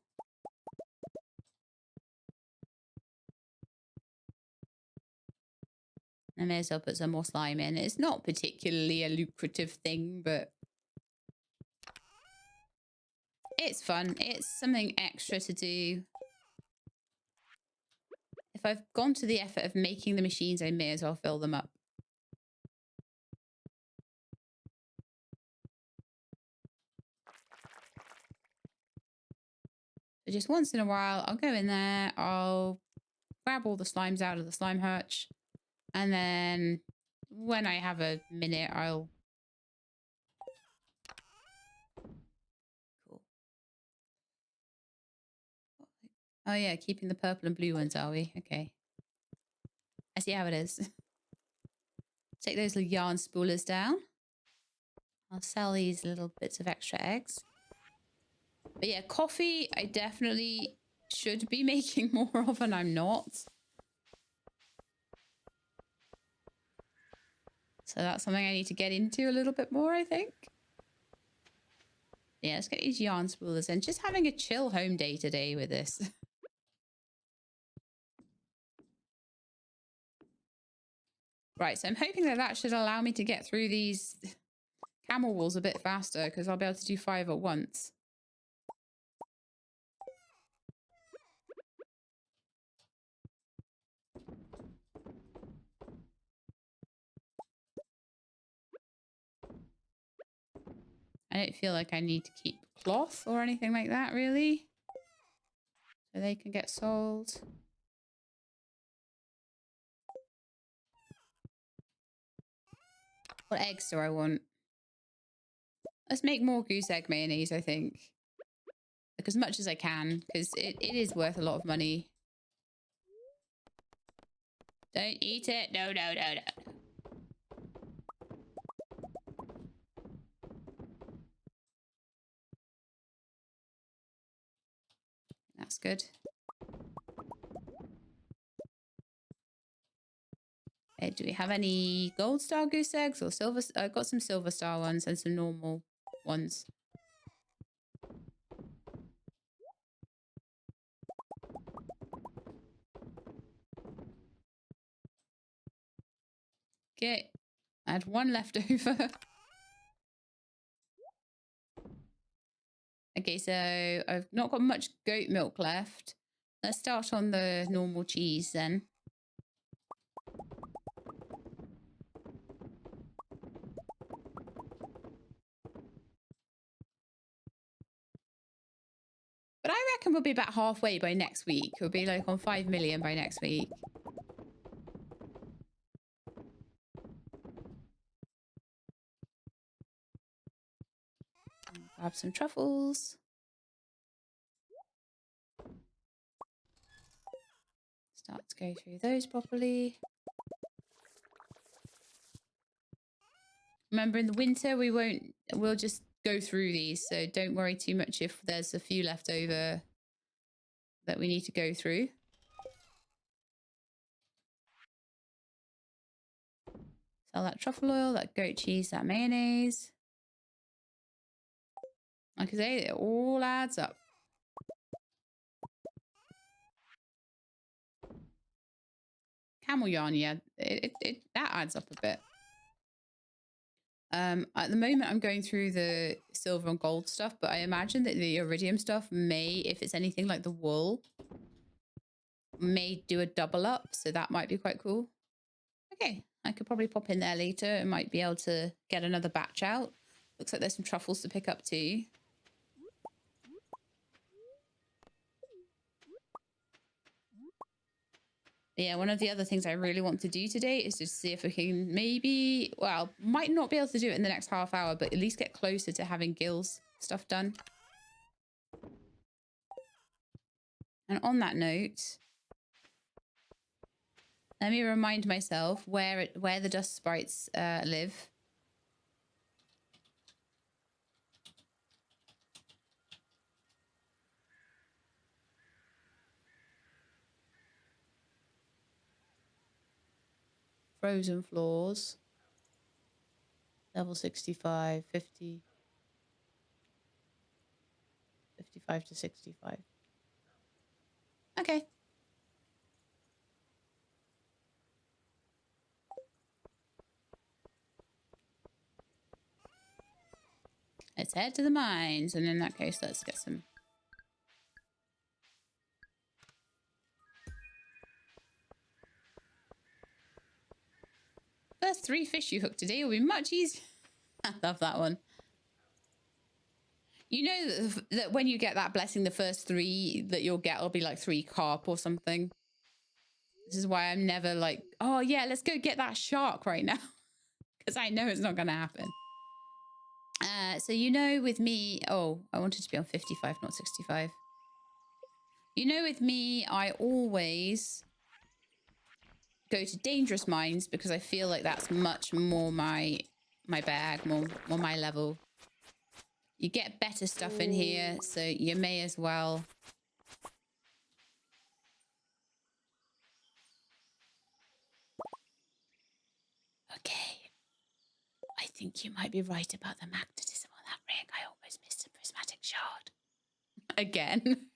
I may as well put some more slime in. It's not particularly a lucrative thing, but... It's fun. It's something extra to do. If I've gone to the effort of making the machines, I may as well fill them up. So just once in a while, I'll go in there, I'll grab all the slimes out of the slime hutch, and then when I have a minute, I'll... Cool. Oh yeah, keeping the purple and blue ones, are we? Okay. I see how it is. Take those little yarn spoolers down. I'll sell these little bits of extra eggs. But yeah, coffee, I definitely should be making more of, and I'm not. So that's something I need to get into a little bit more, I think. Yeah, let's get these yarn spoolers in. Just having a chill home day today with this. Right, so I'm hoping that that should allow me to get through these camel walls a bit faster, because I'll be able to do 5 at once. I don't feel like I need to keep cloth or anything like that, really. So they can get sold. What eggs do I want? Let's make more goose egg mayonnaise, I think. Like as much as I can, because it is worth a lot of money. Don't eat it. No, no, no, no. That's good. Do we have any gold star goose eggs or silver? I've got some silver star ones and some normal ones. Okay, I had one left over. Okay, so I've not got much goat milk left. Let's start on the normal cheese then. But I reckon we'll be about halfway by next week. We'll be like on 5 million by next week. Grab some truffles. Start to go through those properly. Remember, in the winter, we'll just go through these. So don't worry too much if there's a few left over that we need to go through. Sell that truffle oil, that goat cheese, that mayonnaise. Like I say, it all adds up. Camel yarn, yeah, that adds up a bit. At the moment, I'm going through the silver and gold stuff, but I imagine that the iridium stuff may, if it's anything like the wool, may do a double up. So that might be quite cool. Okay, I could probably pop in there later and might be able to get another batch out. Looks like there's some truffles to pick up too. Yeah, one of the other things I really want to do today is just see if we can maybe, well, might not be able to do it in the next half hour, but at least get closer to having Gil's stuff done. And on that note, let me remind myself where the dust sprites live. Frozen floors. Level 65, 50. 55 to 65. Okay. Let's head to the mines. And in that case, let's get some. First 3 fish you hook today will be much easier. I love that one. You know that when you get that blessing, the first 3 that you'll get will be like 3 carp or something. This is why I'm never like, oh yeah, let's go get that shark right now. Because I know it's not going to happen. So you know with me, oh, I wanted to be on 55, not 65. You know with me, I always go to dangerous mines because I feel like that's much more my bag, more my level. You get better stuff in here, so you may as well. Okay. I think you might be right about the magnetism on that ring. I almost missed a prismatic shard. Again.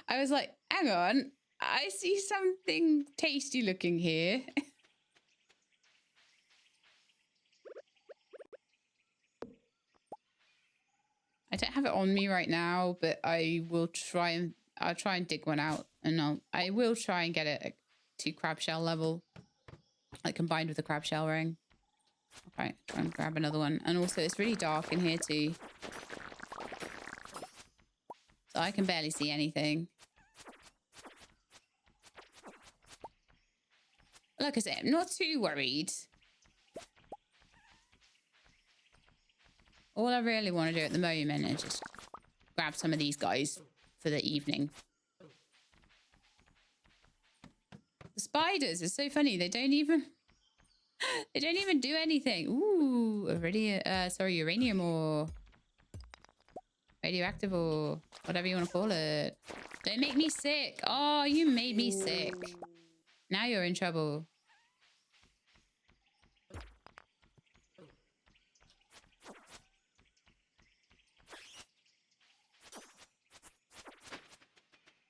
I was like, hang on. I see something tasty looking here. I don't have it on me right now, but I will try and dig one out, and I will try and get it to crab shell level, like combined with the crab shell ring. Okay, try and grab another one. And also it's really dark in here too, so I can barely see anything. Like I said, I'm not too worried. All I really want to do at the moment is just grab some of these guys for the evening. The spiders are so funny. They don't even do anything. Ooh, uranium or radioactive or whatever you want to call it. Don't make me sick. Oh, you made me sick. Now you're in trouble.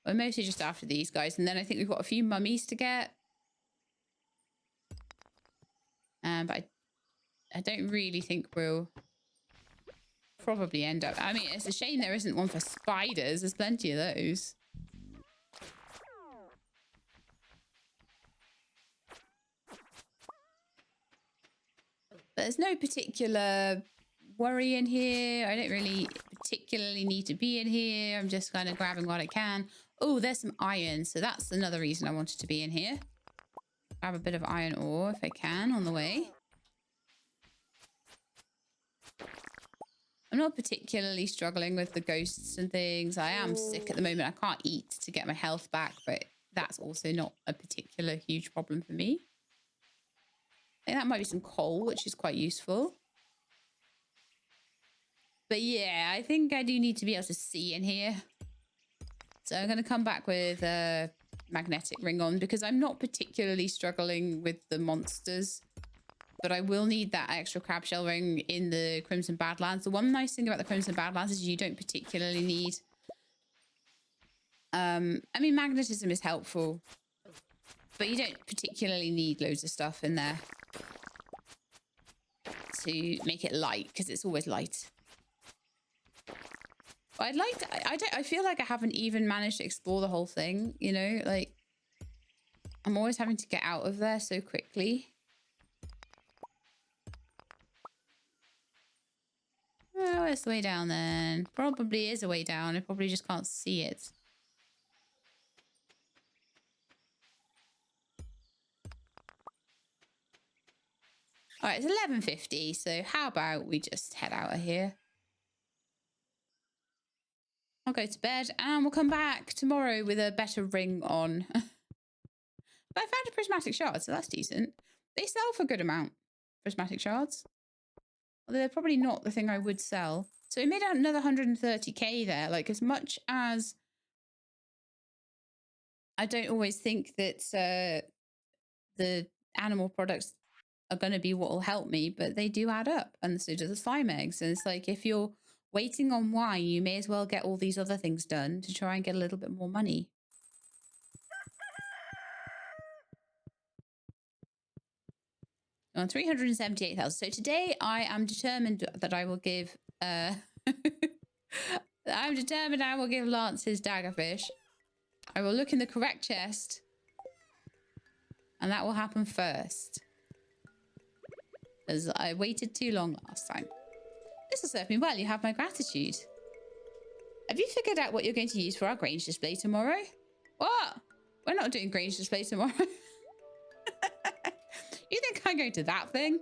We're mostly just after these guys. And then I think we've got a few mummies to get. But I don't really think we'll probably end up... I mean, it's a shame there isn't one for spiders. There's plenty of those. But there's no particular worry in here. I don't really particularly need to be in here. I'm just kind of grabbing what I can. Oh, there's some iron. So that's another reason I wanted to be in here. Grab a bit of iron ore if I can on the way. I'm not particularly struggling with the ghosts and things. I am sick at the moment. I can't eat to get my health back, but that's also not a particular huge problem for me. I think that might be some coal, which is quite useful. But yeah, I think I do need to be able to see in here. So I'm going to come back with a magnetic ring on because I'm not particularly struggling with the monsters. But I will need that extra crab shell ring in the Crimson Badlands. The one nice thing about the Crimson Badlands is you don't particularly need... I mean, magnetism is helpful. But you don't particularly need loads of stuff in there to make it light, because it's always light. But I'd like to... I feel like I haven't even managed to explore the whole thing, you know? Like, I'm always having to get out of there so quickly. Oh, it's the way down then. Probably is a way down. I probably just can't see it. All right, it's 11:50. So how about we just head out of here? I'll go to bed and we'll come back tomorrow with a better ring on. But I found a prismatic shard, so that's decent. They sell for a good amount, prismatic shards. Although they're probably not the thing I would sell. So we made out another 130k there. Like, as much as I don't always think that the animal products are going to be what will help me, but they do add up. And so do the slime eggs. And it's like, if you're waiting on wine, you may as well get all these other things done to try and get a little bit more money. On 378,000. So today I am determined that I will give I'm determined I will give Lance his daggerfish. I will look in the correct chest. And that will happen first. As I waited too long last time. This will serve me well. You have my gratitude. Have you figured out what you're going to use for our Grange display tomorrow? What? We're not doing Grange display tomorrow. You think I'm going to that thing?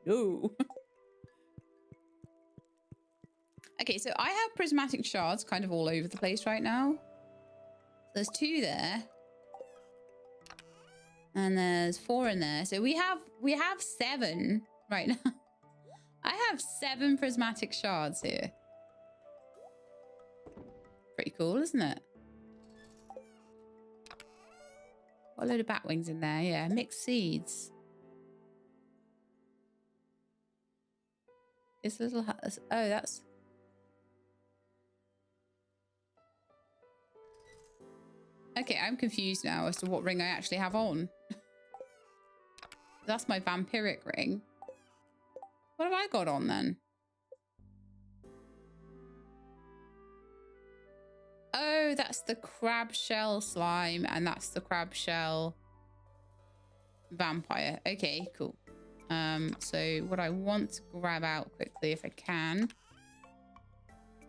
No. Okay, so I have prismatic shards kind of all over the place right now. There's 2 there. And there's 4 in there. So we have 7 right now. I have 7 prismatic shards here. Pretty cool, isn't it? Got a load of bat wings in there. Yeah, mixed seeds. It's a little... Oh, that's... Okay, I'm confused now as to what ring I actually have on. That's my vampiric ring. What have I got on then? Oh, that's the crab shell slime and that's the crab shell vampire. Okay, cool. So what I want to grab out quickly if I can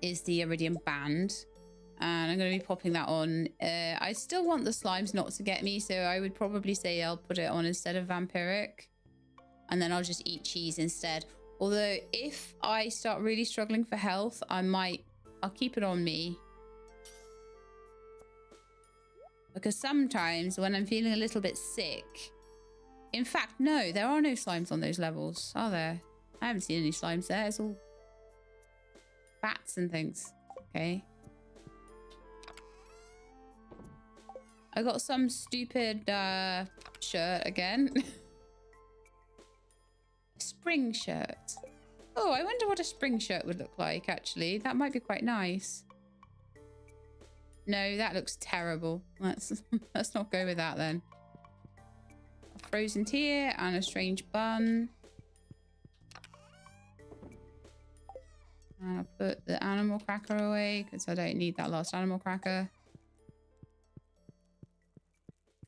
is the iridium band. And I'm going to be popping that on. I still want the slimes not to get me, so I would probably say I'll put it on instead of vampiric. And then I'll just eat cheese instead. Although, if I start really struggling for health, I'll keep it on me. Because sometimes when I'm feeling a little bit sick... In fact, no, there are no slimes on those levels, are there? I haven't seen any slimes there. It's all bats and things. Okay. I got some stupid shirt again. Spring shirt. Oh, I wonder what a spring shirt would look like, actually. That might be quite nice. No, that looks terrible. Let's not go with that then. A frozen tear and a strange bun. And I'll put the animal cracker away because I don't need that last animal cracker.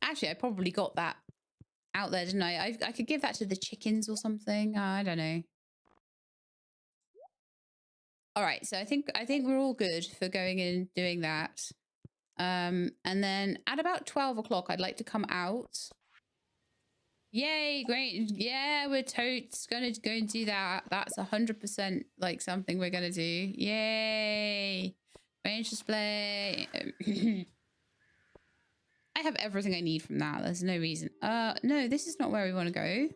Actually, I probably got that out there, didn't I? I could give that to the chickens or something. I don't know. All right, so I think we're all good for going in and doing that. And then at about 12 o'clock, I'd like to come out. Yay, great. Yeah, we're totes going to go and do that. That's 100% like something we're going to do. Yay. Range display. I have everything I need from that. There's no reason. No, this is not where we want to go. I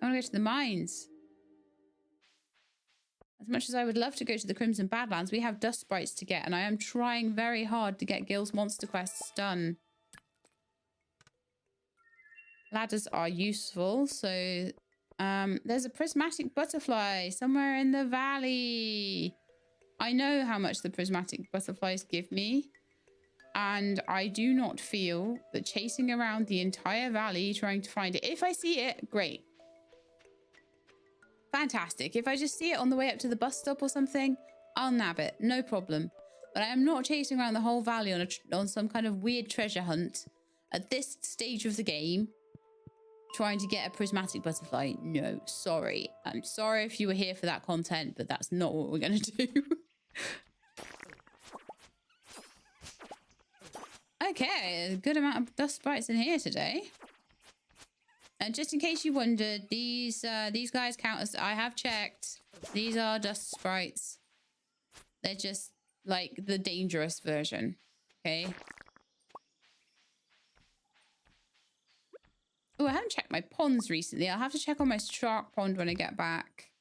want to go to the mines. As much as I would love to go to the Crimson Badlands, we have dust sprites to get, and I am trying very hard to get Gil's monster quests done. Ladders are useful, so there's a prismatic butterfly somewhere in the valley. I know how much the prismatic butterflies give me. And I do not feel that chasing around the entire valley trying to find it. If I see it, great. Fantastic. If I just see it on the way up to the bus stop or something, I'll nab it. No problem. But I am not chasing around the whole valley on some kind of weird treasure hunt at this stage of the game trying to get a prismatic butterfly. No, sorry. I'm sorry if you were here for that content, but that's not what we're going to do. Okay, a good amount of dust sprites in here today. And just in case you wondered, these guys count as... I have checked. These are dust sprites. They're just like the dangerous version. Okay. Oh, I haven't checked my ponds recently. I'll have to check on my shark pond when I get back.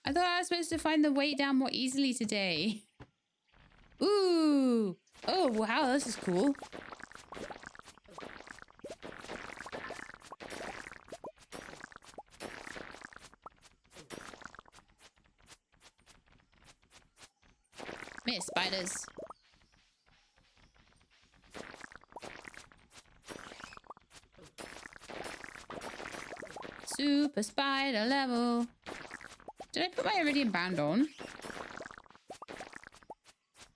I thought I was supposed to find the way down more easily today. Ooh. Oh, wow, this is cool. Mere spiders. Super spider level. Did I put my iridium band on?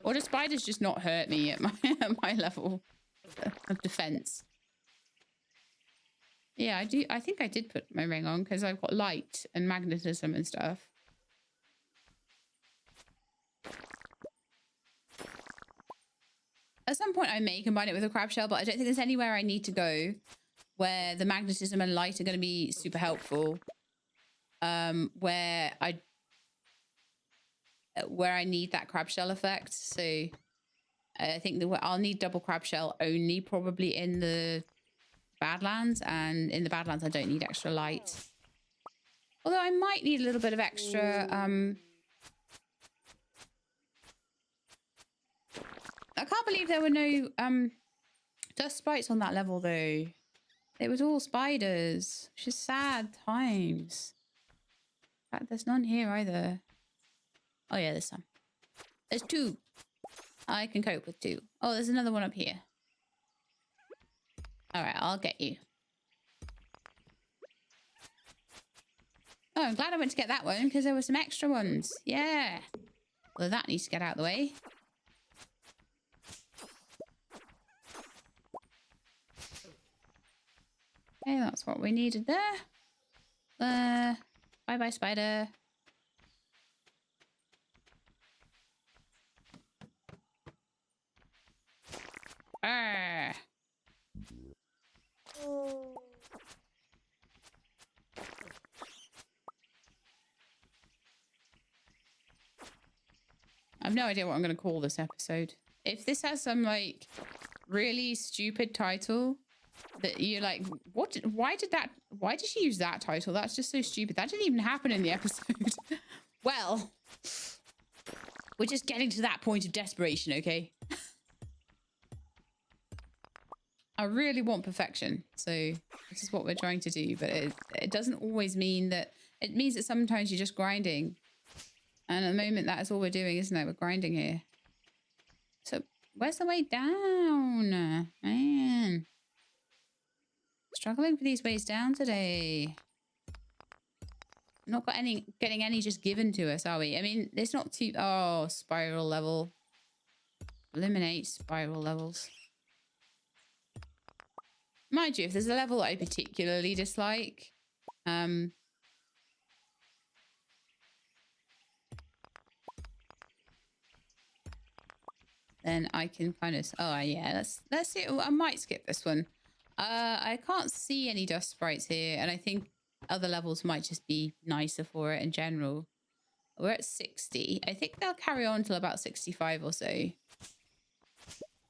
Or do spiders just not hurt me at my level of defense? Yeah, I do. I think I did put my ring on because I've got light and magnetism and stuff. At some point I may combine it with a crab shell, but I don't think there's anywhere I need to go where the magnetism and light are going to be super helpful. Where I need that crab shell effect. So I think I'll need double crab shell only probably in the Badlands, and in the Badlands I don't need extra light. Although I might need a little bit of extra I can't believe there were no dust sprites on that level though. It was all spiders, which is sad times. In fact, there's none here either. Oh yeah, there's some. There's two. I can cope with two. Oh, there's another one up here. All right, I'll get you. Oh, I'm glad I went to get that one because there were some extra ones. Yeah. Well, that needs to get out of the way. Okay, that's what we needed there. Bye-bye, spider. Arrgh. I have no idea what I'm going to call this episode. If this has some, like, really stupid title that you're like, why did she use that title? That's just so stupid. That didn't even happen in the episode. Well, we're just getting to that point of desperation, okay? I really want perfection, so this is what we're trying to do, but it doesn't always mean that... It means that sometimes you're just grinding. And at the moment, that is all we're doing, isn't it? We're grinding here. So, where's the way down? Man. Struggling for these ways down today. Not got getting any just given to us, are we? I mean, it's not too... Oh, spiral level. Eliminate spiral levels. Mind you, if there's a level that I particularly dislike, then I can kind of... Oh, yeah, let's see. I might skip this one. I can't see any dust sprites here, and I think other levels might just be nicer for it in general. We're at 60. I think they'll carry on till about 65 or so.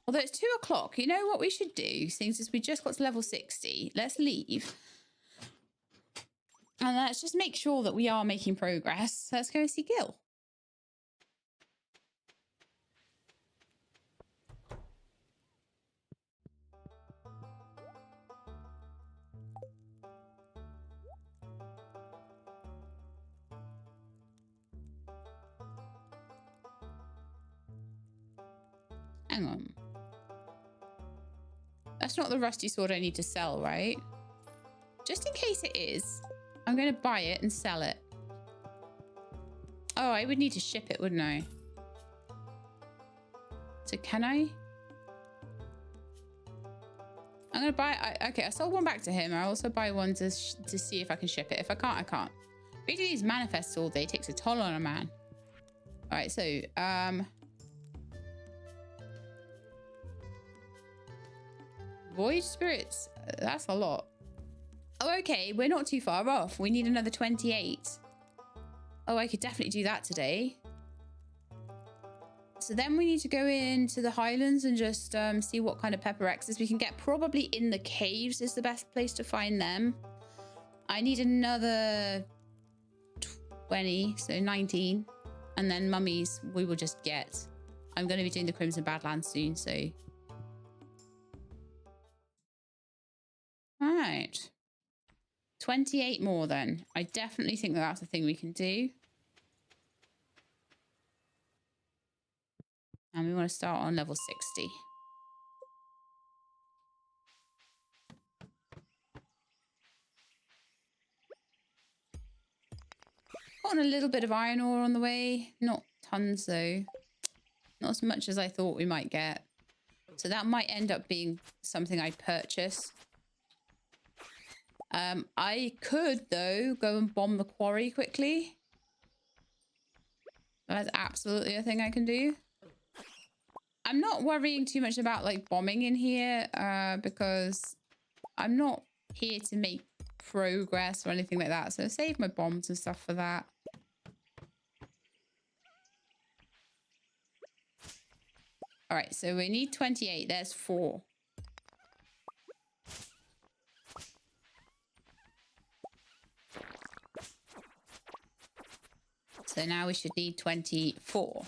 Although it's 2 o'clock, you know what we should do? Since we just got to level 60, let's leave. And let's just make sure that we are making progress. Let's go see Gil. Hang on. That's not the rusty sword I need to sell, right? Just in case it is, I'm going to buy it and sell it. Oh, I would need to ship it, wouldn't I? So can I? I'm going to buy... okay, I sold one back to him. I also buy one to see if I can ship it. If I can't, I can't. Reading these manifests all day takes a toll on a man. All right, so... Void spirits, that's a lot. Oh, okay, we're not too far off. We need another 28. Oh, I could definitely do that today. So then we need to go into the Highlands and just see what kind of pepper X's we can get. Probably in the caves is the best place to find them. I need another 20, so 19. And then mummies we will just get. I'm going to be doing the Crimson Badlands soon, so... All right. 28 more then. I definitely think that that's a thing we can do. And we want to start on level 60. gotten a little bit of iron ore on the way. Not tons though. Not as much as I thought we might get. So that might end up being something I purchase. I could, though, go and bomb the quarry quickly. That's absolutely a thing I can do. I'm not worrying too much about, like, bombing in here because I'm not here to make progress or anything like that. So save my bombs and stuff for that. All right, so we need 28. There's 4. So now we should need 24.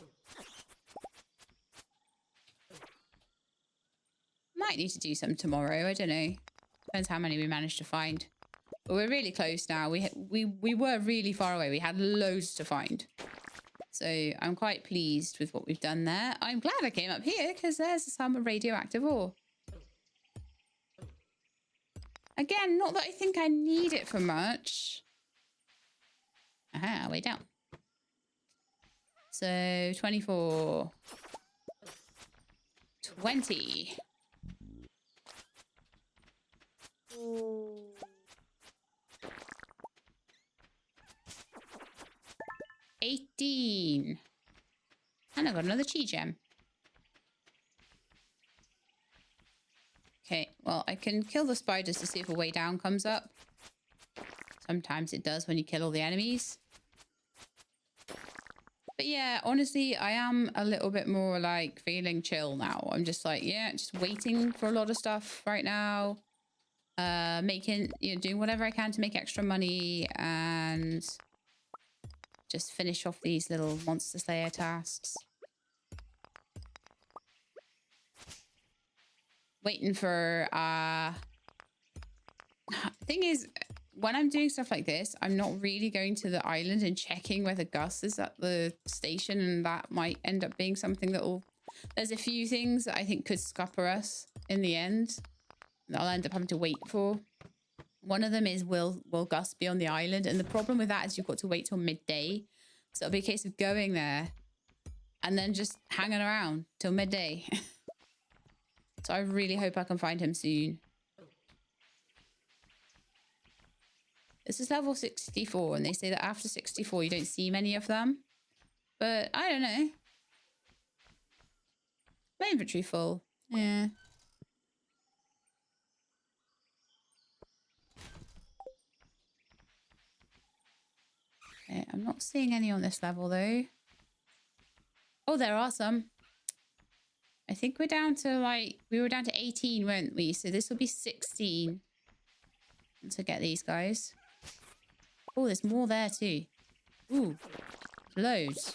Might need to do some tomorrow. I don't know. Depends how many we manage to find. But we're really close now. We were really far away. We had loads to find. So I'm quite pleased with what we've done there. I'm glad I came up here because there's some radioactive ore. Again, not that I think I need it for much. Aha, way down. So 24. 20. $18. And I got another chi gem. Okay, well, I can kill the spiders to see if a way down comes up. Sometimes it does when you kill all the enemies. But yeah, honestly, I am a little bit more like feeling chill now. I'm just like, yeah, just waiting for a lot of stuff right now. Doing whatever I can to make extra money and just finish off these little monster slayer tasks. Waiting for, thing is, when I'm doing stuff like this, I'm not really going to the island and checking whether Gus is at the station, and that might end up being something that will... There's a few things that I think could scupper us in the end that I'll end up having to wait for. One of them is, will Gus be on the island? And the problem with that is you've got to wait till midday. So it'll be a case of going there and then just hanging around till midday. So I really hope I can find him soon. This is level 64, and they say that after 64 you don't see many of them. But I don't know. My inventory full. Yeah. Okay, I'm not seeing any on this level though. Oh, there are some. I think we're down to like, we were down to 18, weren't we? So this will be 16 to get these guys. Oh, there's more there too. Ooh, loads.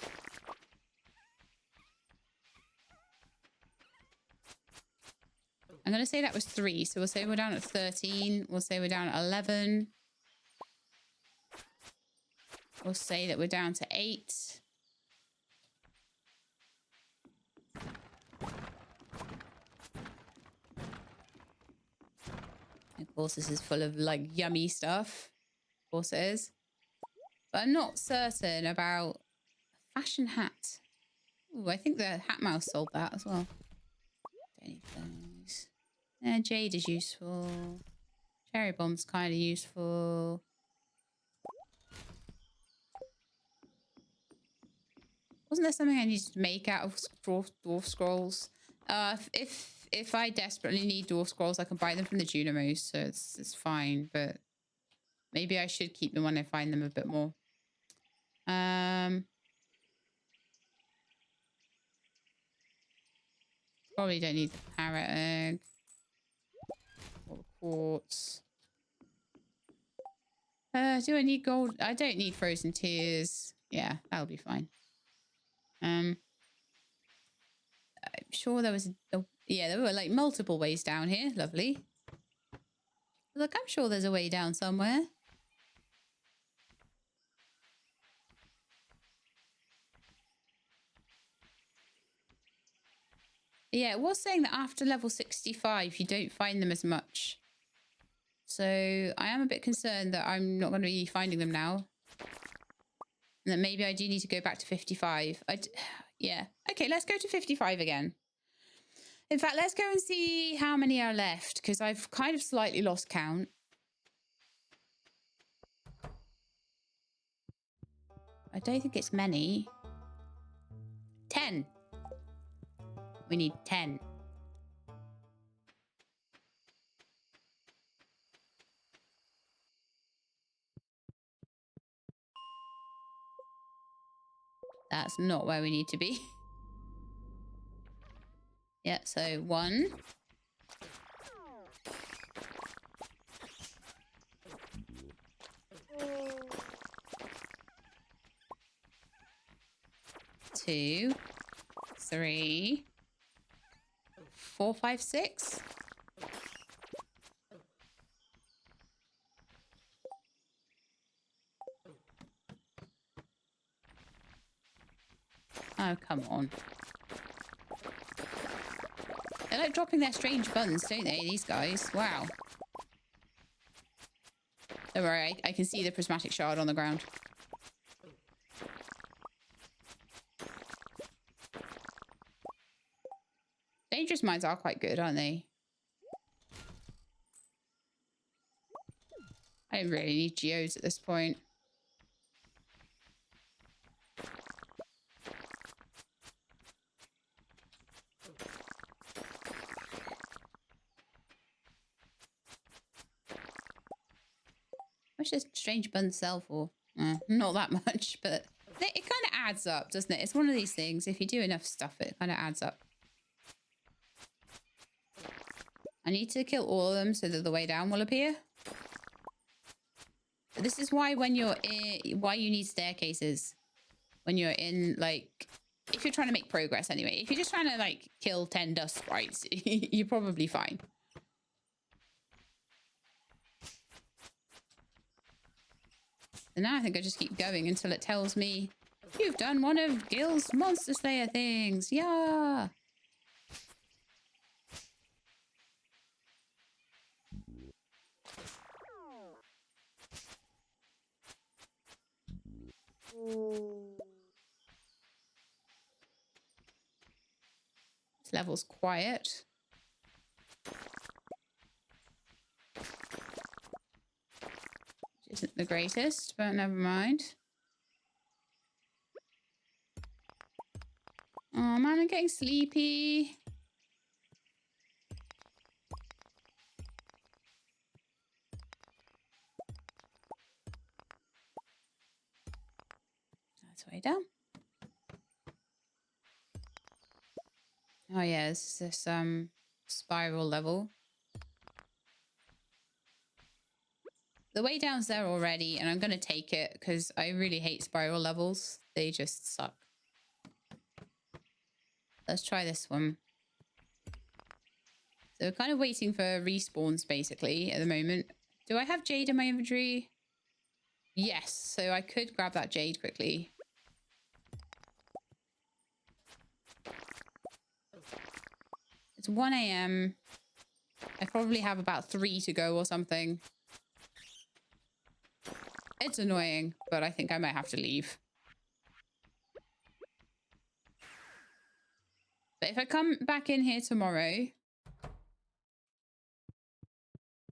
I'm going to say that was 3. So we'll say we're down at 13. We'll say we're down at 11. We'll say that we're down to 8. Of course, this is full of like yummy stuff. Of course it is. But I'm not certain about a fashion hat. Ooh, I think the hat mouse sold that as well. Don't need those. Jade is useful. Cherry bomb's kind of useful. Wasn't there something I needed to make out of dwarf scrolls? If I desperately need dwarf scrolls, I can buy them from the Junimos, so it's fine. But maybe I should keep them when I find them a bit more. Probably don't need the parrot egg or the quartz. Do I need gold? I don't need frozen tears. Yeah, that'll be fine. I'm sure there was yeah, there were like multiple ways down here. Lovely. Look, I'm sure there's a way down somewhere. Yeah, it was saying that after level 65, you don't find them as much. So I am a bit concerned that I'm not going to be finding them now. And then maybe I do need to go back to 55. Yeah. Okay, let's go to 55 again. In fact, let's go and see how many are left, because I've kind of slightly lost count. I don't think it's many. 10. We need 10. That's not where we need to be. Yeah, so 1. 2, 3, 4, 5, 6. Oh, come on. They like dropping their strange buns, don't they, these guys? Wow. Don't worry, I can see the prismatic shard on the ground. Dangerous mines are quite good, aren't they? I don't really need geodes at this point. How much does strange buns sell for? Not that much, but it kind of adds up, doesn't it? It's one of these things. If you do enough stuff, it kind of adds up. I need to kill all of them so that the way down will appear. But this is why when you're in, why you need staircases. When you're in, like, if you're trying to make progress anyway. If you're just trying to, like, kill 10 dust sprites, you're probably fine. And now I think I just keep going until it tells me, you've done one of Gil's Monster Slayer things. Yeah. This level's quiet. Which isn't the greatest, but never mind. Oh man, I'm getting sleepy. That's way down. Oh yeah, this is this spiral level. The way down's there already, and I'm gonna take it because I really hate spiral levels. They just suck. Let's try this one. So we're kind of waiting for respawns basically at the moment. Do I have jade in my inventory? Yes, so I could grab that jade quickly. It's 1 a.m. I probably have about 3 to go or something. It's annoying, but I think I might have to leave. But if I come back in here tomorrow,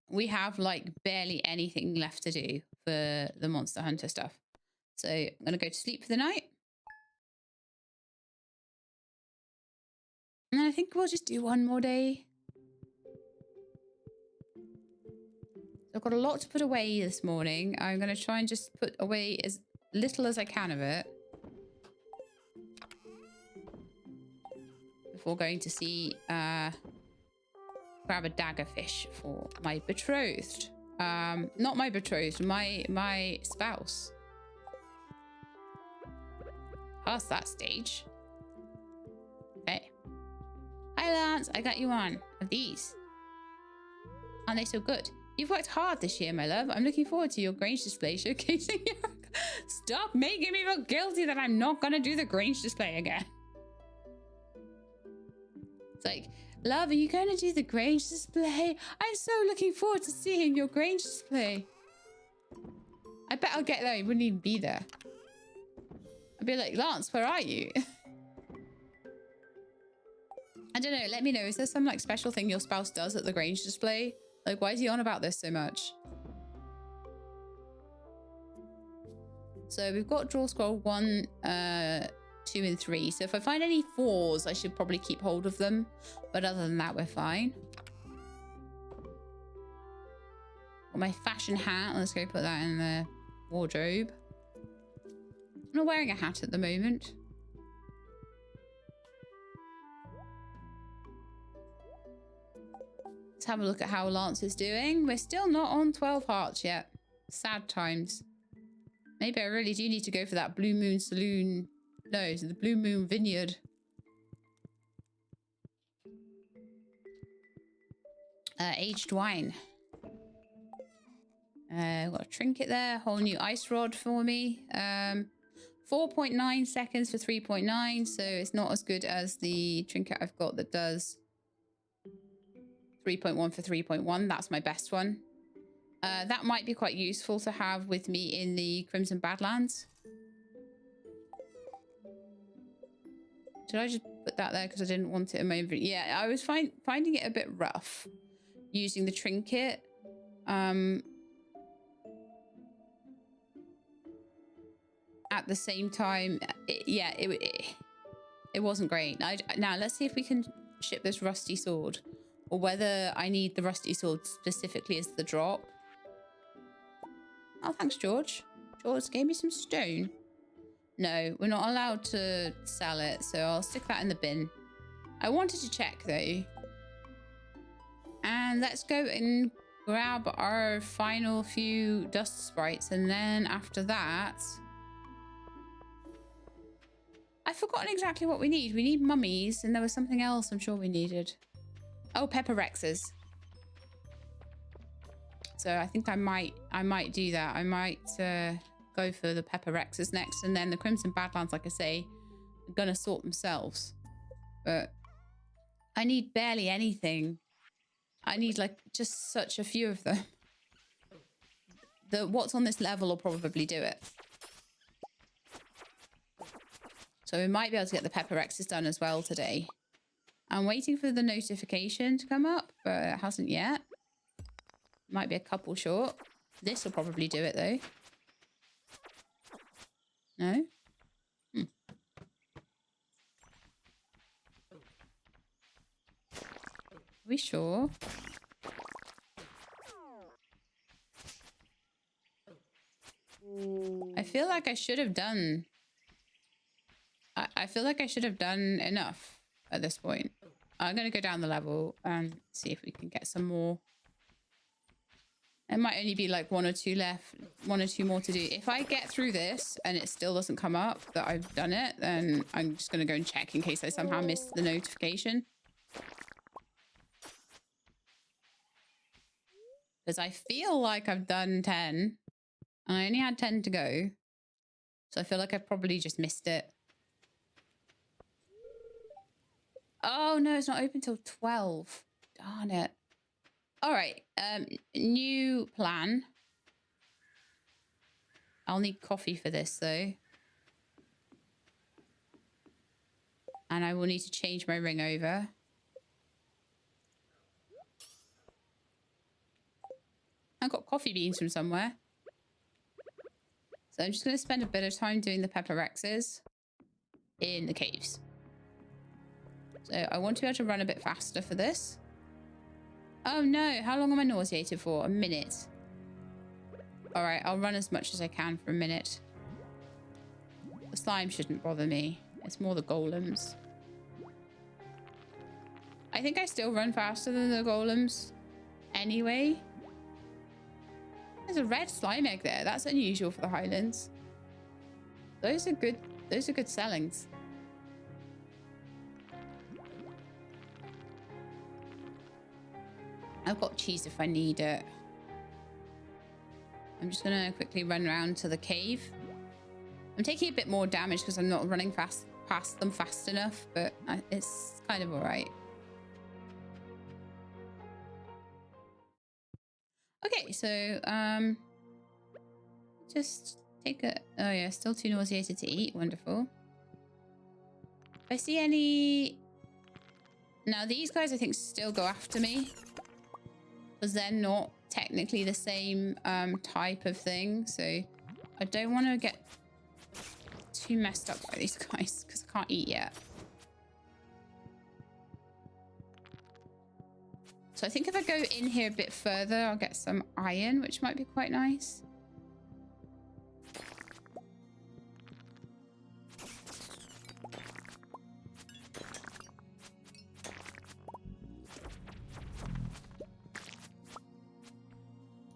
we have like barely anything left to do for the Monster Hunter stuff. So I'm going to go to sleep for the night. And I think we'll just do one more day. I've got a lot to put away this morning. I'm going to try and just put away as little as I can of it before going to see grab a daggerfish for my betrothed. Not my betrothed, my spouse. Past that stage. Okay. Hi Lance, I got you one of these. Aren't they so good? You've worked hard this year, my love. I'm looking forward to your Grange display showcasing your... Stop making me feel guilty that I'm not going to do the Grange display again. It's like, love, are you going to do the Grange display? I'm so looking forward to seeing your Grange display. I bet I'll get there. He wouldn't even be there. I'd be like, Lance, where are you? I don't know. Let me know. Is there some like special thing your spouse does at the Grange display? Like, why is he on about this so much? So we've got draw scroll 1, 2, and 3. So if I find any 4s, I should probably keep hold of them. But other than that, we're fine. Got my fashion hat. Let's go put that in the wardrobe. I'm not wearing a hat at the moment. Let's have a look at how Lance is doing. We're still not on 12 hearts yet. Sad times. Maybe I really do need to go for that Blue Moon Saloon. No, the Blue Moon Vineyard. Aged wine. Got a trinket there. Whole new ice rod for me. 4.9 seconds for 3.9. So it's not as good as the trinket I've got that does 3.1 for 3.1. That's my best one. That might be quite useful to have with me in the Crimson Badlands. Did I just put that there because I didn't want it in my inventory? Yeah, I was finding it a bit rough using the trinket. At the same time, it wasn't great. Now, let's see if we can ship this rusty sword. Or whether I need the rusty sword specifically as the drop. Oh, thanks, George. George gave me some stone. No, we're not allowed to sell it, so I'll stick that in the bin. I wanted to check, though. And let's go and grab our final few dust sprites, and then after that... I've forgotten exactly what we need. We need mummies, and there was something else I'm sure we needed. Oh, pepper rexes. So I think I might do that. I might go for the pepper rexes next, and then the Crimson Badlands, like I say, are gonna sort themselves. But I need barely anything. I need like just such a few of them. What's on this level will probably do it. So we might be able to get the pepper rexes done as well today. I'm waiting for the notification to come up, but it hasn't yet. Might be a couple short. This will probably do it, though. No? Are we sure? I feel like I should have done... I feel like I should have done enough at this point. I'm going to go down the level and see if we can get some more. It might only be like 1 or 2 left, 1 or 2 more to do. If I get through this and it still doesn't come up that I've done it, then I'm just going to go and check in case I somehow missed the notification. Because I feel like I've done 10 and I only had 10 to go. So I feel like I've probably just missed it. Oh, no, it's not open till 12. Darn it. All right. New plan. I'll need coffee for this, though. And I will need to change my ring over. I got coffee beans from somewhere. So I'm just going to spend a bit of time doing the pepper rexes in the caves. So I want to be able to run a bit faster for this. Oh no, how long am I nauseated for? A minute. All right, I'll run as much as I can for a minute. The slime shouldn't bother me. It's more the golems. I think I still run faster than the golems anyway. There's a red slime egg there. That's unusual for the Highlands. Those are good sellings. I've got cheese if I need it. I'm just gonna quickly run around to the cave. I'm taking a bit more damage because I'm not running past them fast enough, but it's kind of all right. Okay, so just Take a... Oh, yeah. Still too nauseated to eat. Wonderful. If I see any... Now, these guys, I think, still go after me. Because they're not technically the same type of thing. So I don't want to get too messed up by these guys. Because I can't eat yet. So I think if I go in here a bit further, I'll get some iron, which might be quite nice.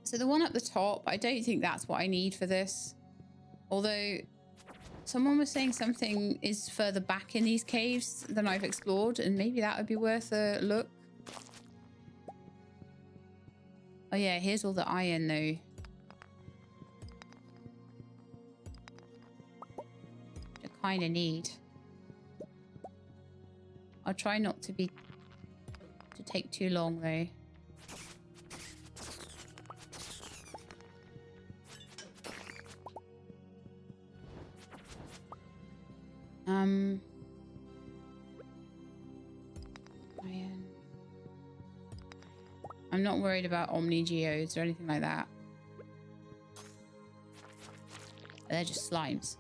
So the one up the top, I don't think that's what I need for this. Although someone was saying something is further back in these caves than I've explored, and maybe that would be worth a look. Oh yeah, here's all the iron though. Which I kind of need. I'll try not to take too long though. Iron. I'm not worried about Omni Geodes or anything like that. They're just slimes.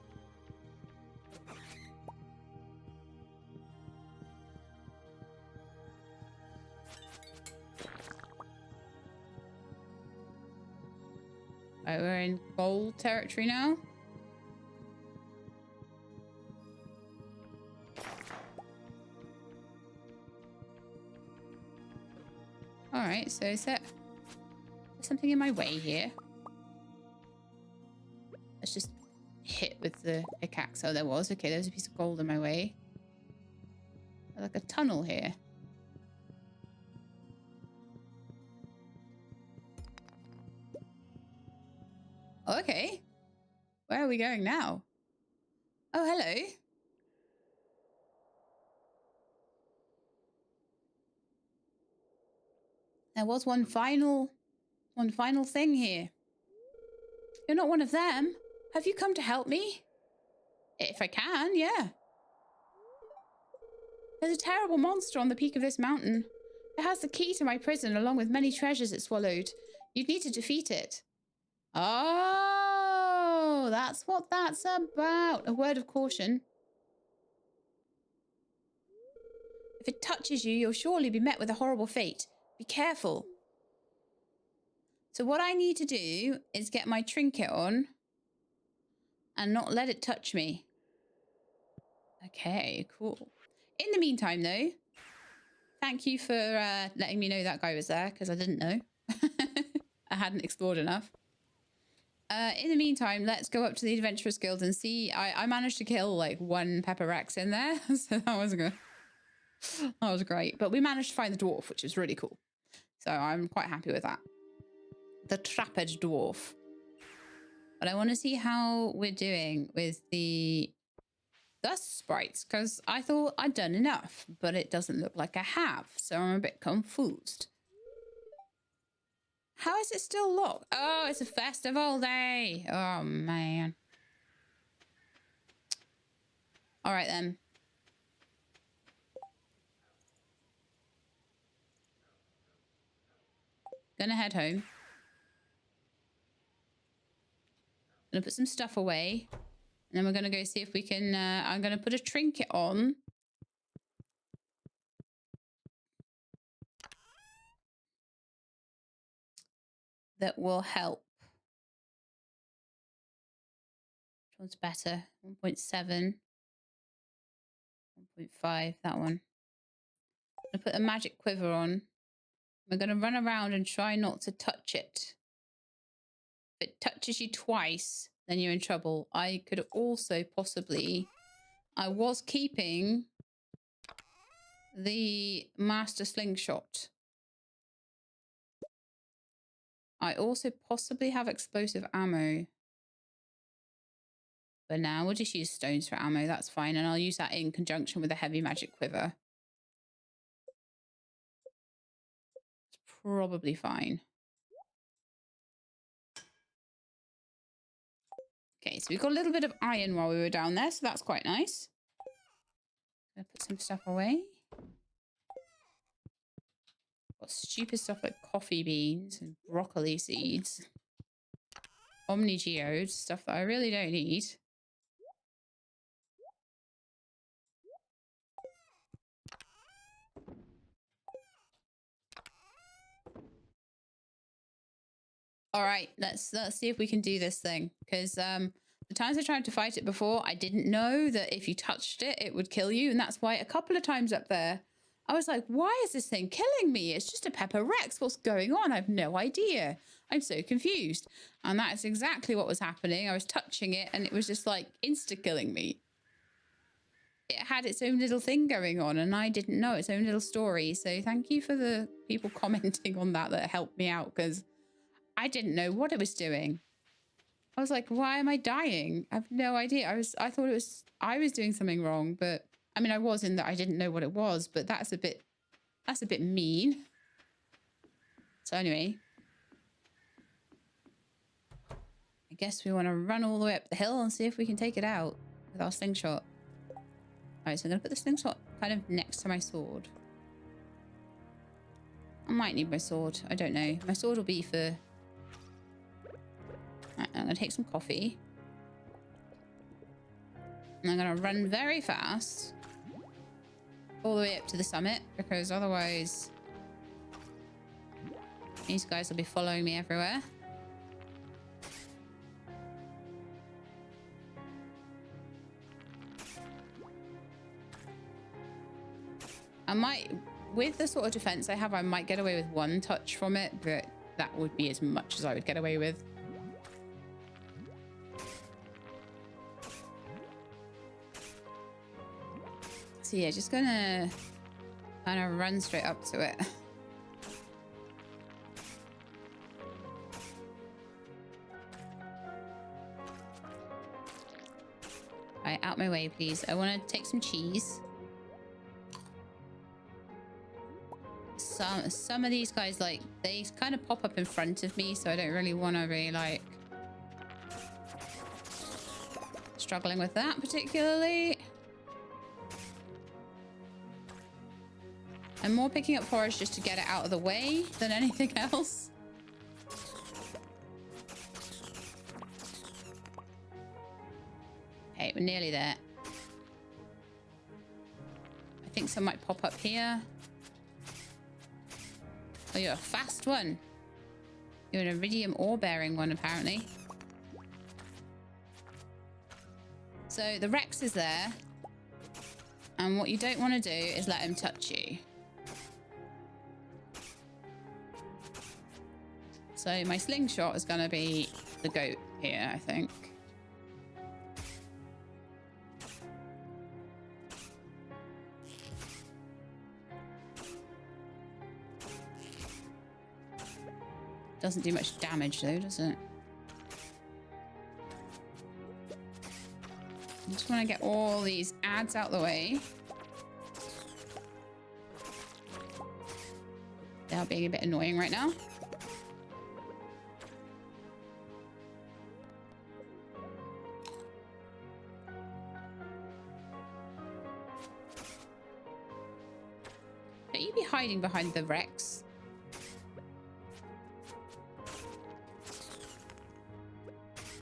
Right, we're in gold territory now. Alright, so is there something in my way here? Let's just hit with the pickaxe. Oh, there was. Okay, there's a piece of gold in my way. Like a tunnel here. Oh, okay. Where are we going now? Oh, hello. There was one final thing here. You're not one of them. Have you come to help me? If I can, yeah. There's a terrible monster on the peak of this mountain. It has the key to my prison along with many treasures it swallowed. You'd need to defeat it. Oh, that's what that's about. A word of caution. If it touches you, you'll surely be met with a horrible fate. Be careful. So what I need to do is get my trinket on and not let it touch me. Okay, cool. In the meantime, though, thank you for letting me know that guy was there, because I didn't know. I hadn't explored enough. In the meantime, let's go up to the Adventurers Guild and see. I managed to kill like one Pepper Rex in there, so that was good. That was great. But we managed to find the dwarf, which is really cool. So I'm quite happy with that. The trapped dwarf. But I want to see how we're doing with the dust sprites, because I thought I'd done enough, but it doesn't look like I have. So I'm a bit confused. How is it still locked? Oh, it's a festival day. Oh, man. All right, then. Gonna head home. Gonna put some stuff away. And then we're gonna go see if we can... I'm gonna put a trinket on. That will help. Which one's better? 1.7. 1.5, that one. I'm gonna put a magic quiver on. We're gonna run around and try not to touch it. If it touches you twice, then you're in trouble. I could also possibly... I was keeping the master slingshot. I also possibly have explosive ammo. But now we'll just use stones for ammo. That's fine. And I'll use that in conjunction with a heavy magic quiver. It's probably fine. Okay, so we got a little bit of iron while we were down there, so that's quite nice. Gonna put some stuff away. Got stupid stuff like coffee beans and broccoli seeds. Omni geodes, stuff that I really don't need. All right, let's see if we can do this thing. Because the times I tried to fight it before, I didn't know that if you touched it, it would kill you. And that's why a couple of times up there, I was like, why is this thing killing me? It's just a Pepper Rex. What's going on? I have no idea. I'm so confused. And that's exactly what was happening. I was touching it and it was just like insta-killing me. It had its own little thing going on and I didn't know, its own little story. So thank you for the people commenting on that helped me out, because I didn't know what it was doing. I was like, why am I dying? I have no idea. I thought I was doing something wrong, but I mean, I was in that I didn't know what it was, but that's a bit mean. So anyway, I guess we want to run all the way up the hill and see if we can take it out with our slingshot. All right, so I'm going to put the slingshot kind of next to my sword. I might need my sword. I don't know. My sword will be for... Right, I'm going to take some coffee. And I'm going to run very fast all the way up to the summit, because otherwise these guys will be following me everywhere. I might, with the sort of defense I have, I might get away with one touch from it, but that would be as much as I would get away with. So yeah, just gonna kind of run straight up to it. Right, out my way, please. I want to take some cheese. Some of these guys, like, they kind of pop up in front of me, so I don't really want to be like struggling with that particularly. I'm more picking up forage just to get it out of the way than anything else. Okay, we're nearly there. I think some might pop up here. Oh, you're a fast one. You're an iridium ore-bearing one, apparently. So the Rex is there. And what you don't want to do is let him touch you. So my slingshot is going to be the goat here, I think. Doesn't do much damage though, does it? I just want to get all these ads out the way. They are being a bit annoying right now. Don't you be hiding behind the Rex?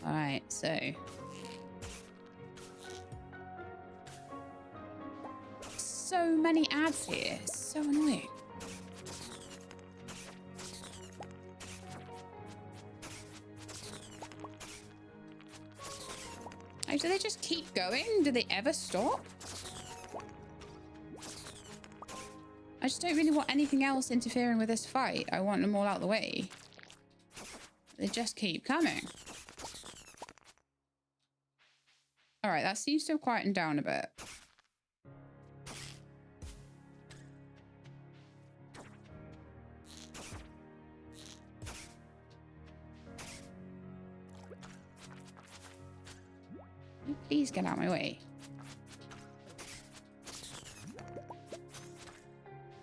All right, so many ads here. It's so annoying. Oh, do they just keep going? Do they ever stop? I just don't really want anything else interfering with this fight. I want them all out the way. They just keep coming. All right, that seems to have quietened down a bit. Please get out of my way.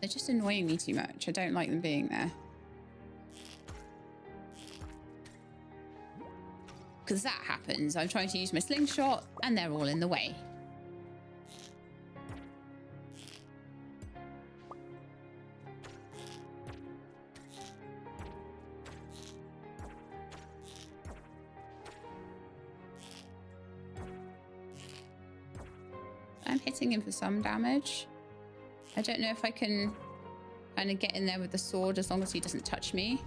They're just annoying me too much. I don't like them being there. because that happens. I'm trying to use my slingshot and they're all in the way. I'm hitting him for some damage. I don't know if I can kind of get in there with the sword as long as he doesn't touch me.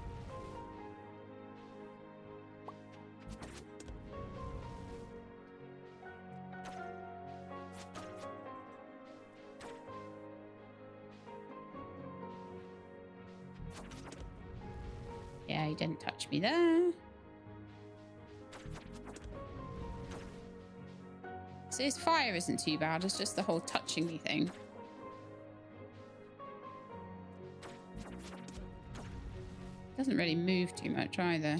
Yeah, he didn't touch me there. So his fire isn't too bad. It's just the whole touching me thing. Doesn't really move too much either.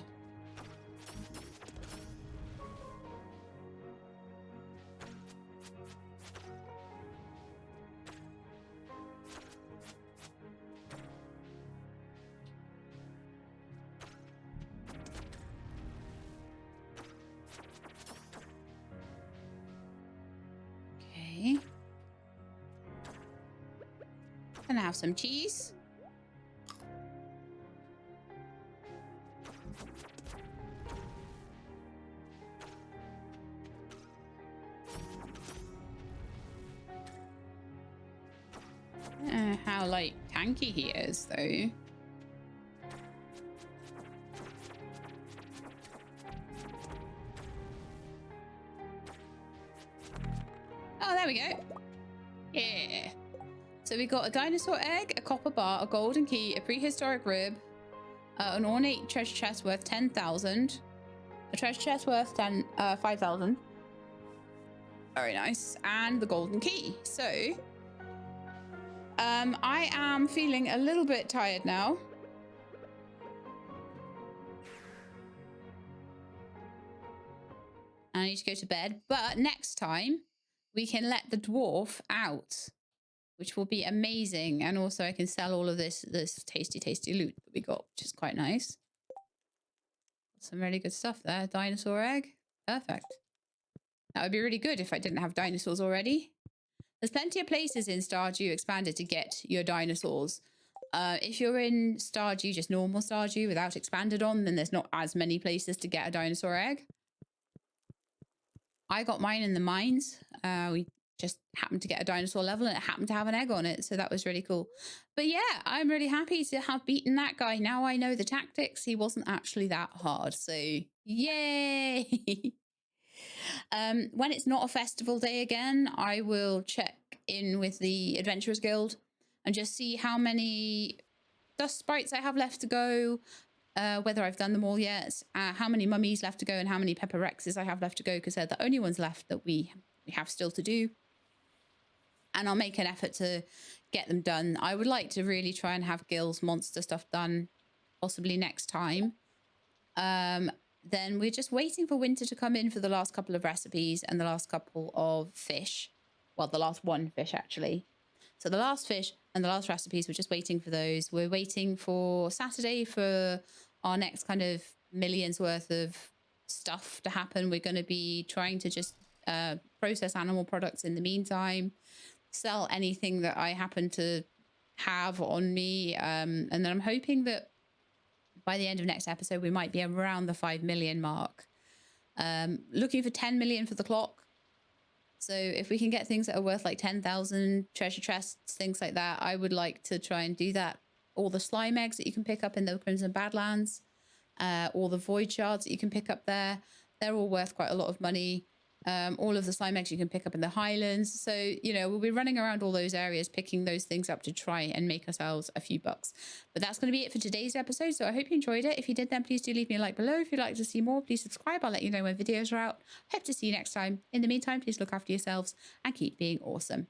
Okay. Can I have some cheese? How like tanky he is though. Oh, there we go. Yeah. So we got a dinosaur egg, a copper bar, a golden key, a prehistoric rib, an ornate treasure chest worth 10,000, a treasure chest worth 5,000. Very nice. And the golden key. So I am feeling a little bit tired now. I need to go to bed, but next time we can let the dwarf out, which will be amazing. And also I can sell all of this tasty loot that we got, which is quite nice. Some really good stuff there. Dinosaur egg. Perfect. That would be really good if I didn't have dinosaurs already. There's plenty of places in Stardew Expanded to get your dinosaurs. If you're in Stardew, just normal Stardew without Expanded on, then there's not as many places to get a dinosaur egg. I got mine in the mines. We just happened to get a dinosaur level and it happened to have an egg on it. So that was really cool. But yeah, I'm really happy to have beaten that guy. Now I know the tactics. He wasn't actually that hard. So yay. When it's not a festival day again, I will check in with the Adventurers Guild and just see how many dust sprites I have left to go, whether I've done them all yet, how many mummies left to go and how many pepper rexes I have left to go, because they're the only ones left that we have still to do. And I'll make an effort to get them done. I would like to really try and have Gil's monster stuff done possibly next time. Then we're just waiting for winter to come in for the last couple of recipes and the last couple of fish. Well, the last one fish, actually. So the last fish and the last recipes, we're just waiting for those. We're waiting for Saturday for our next kind of millions worth of stuff to happen. We're going to be trying to just process animal products in the meantime, sell anything that I happen to have on me. And then I'm hoping that by the end of next episode, we might be around the 5 million mark. Looking for 10 million for the clock. So if we can get things that are worth like 10,000 treasure chests, things like that, I would like to try and do that. All the slime eggs that you can pick up in the Crimson Badlands, all the void shards that you can pick up there, they're all worth quite a lot of money. All of the slime eggs you can pick up in the Highlands. So, you know, we'll be running around all those areas, picking those things up to try and make ourselves a few bucks. But that's going to be it for today's episode. So I hope you enjoyed it. If you did, then please do leave me a like below. If you'd like to see more, please subscribe. I'll let you know when videos are out. Hope to see you next time. In the meantime, please look after yourselves and keep being awesome.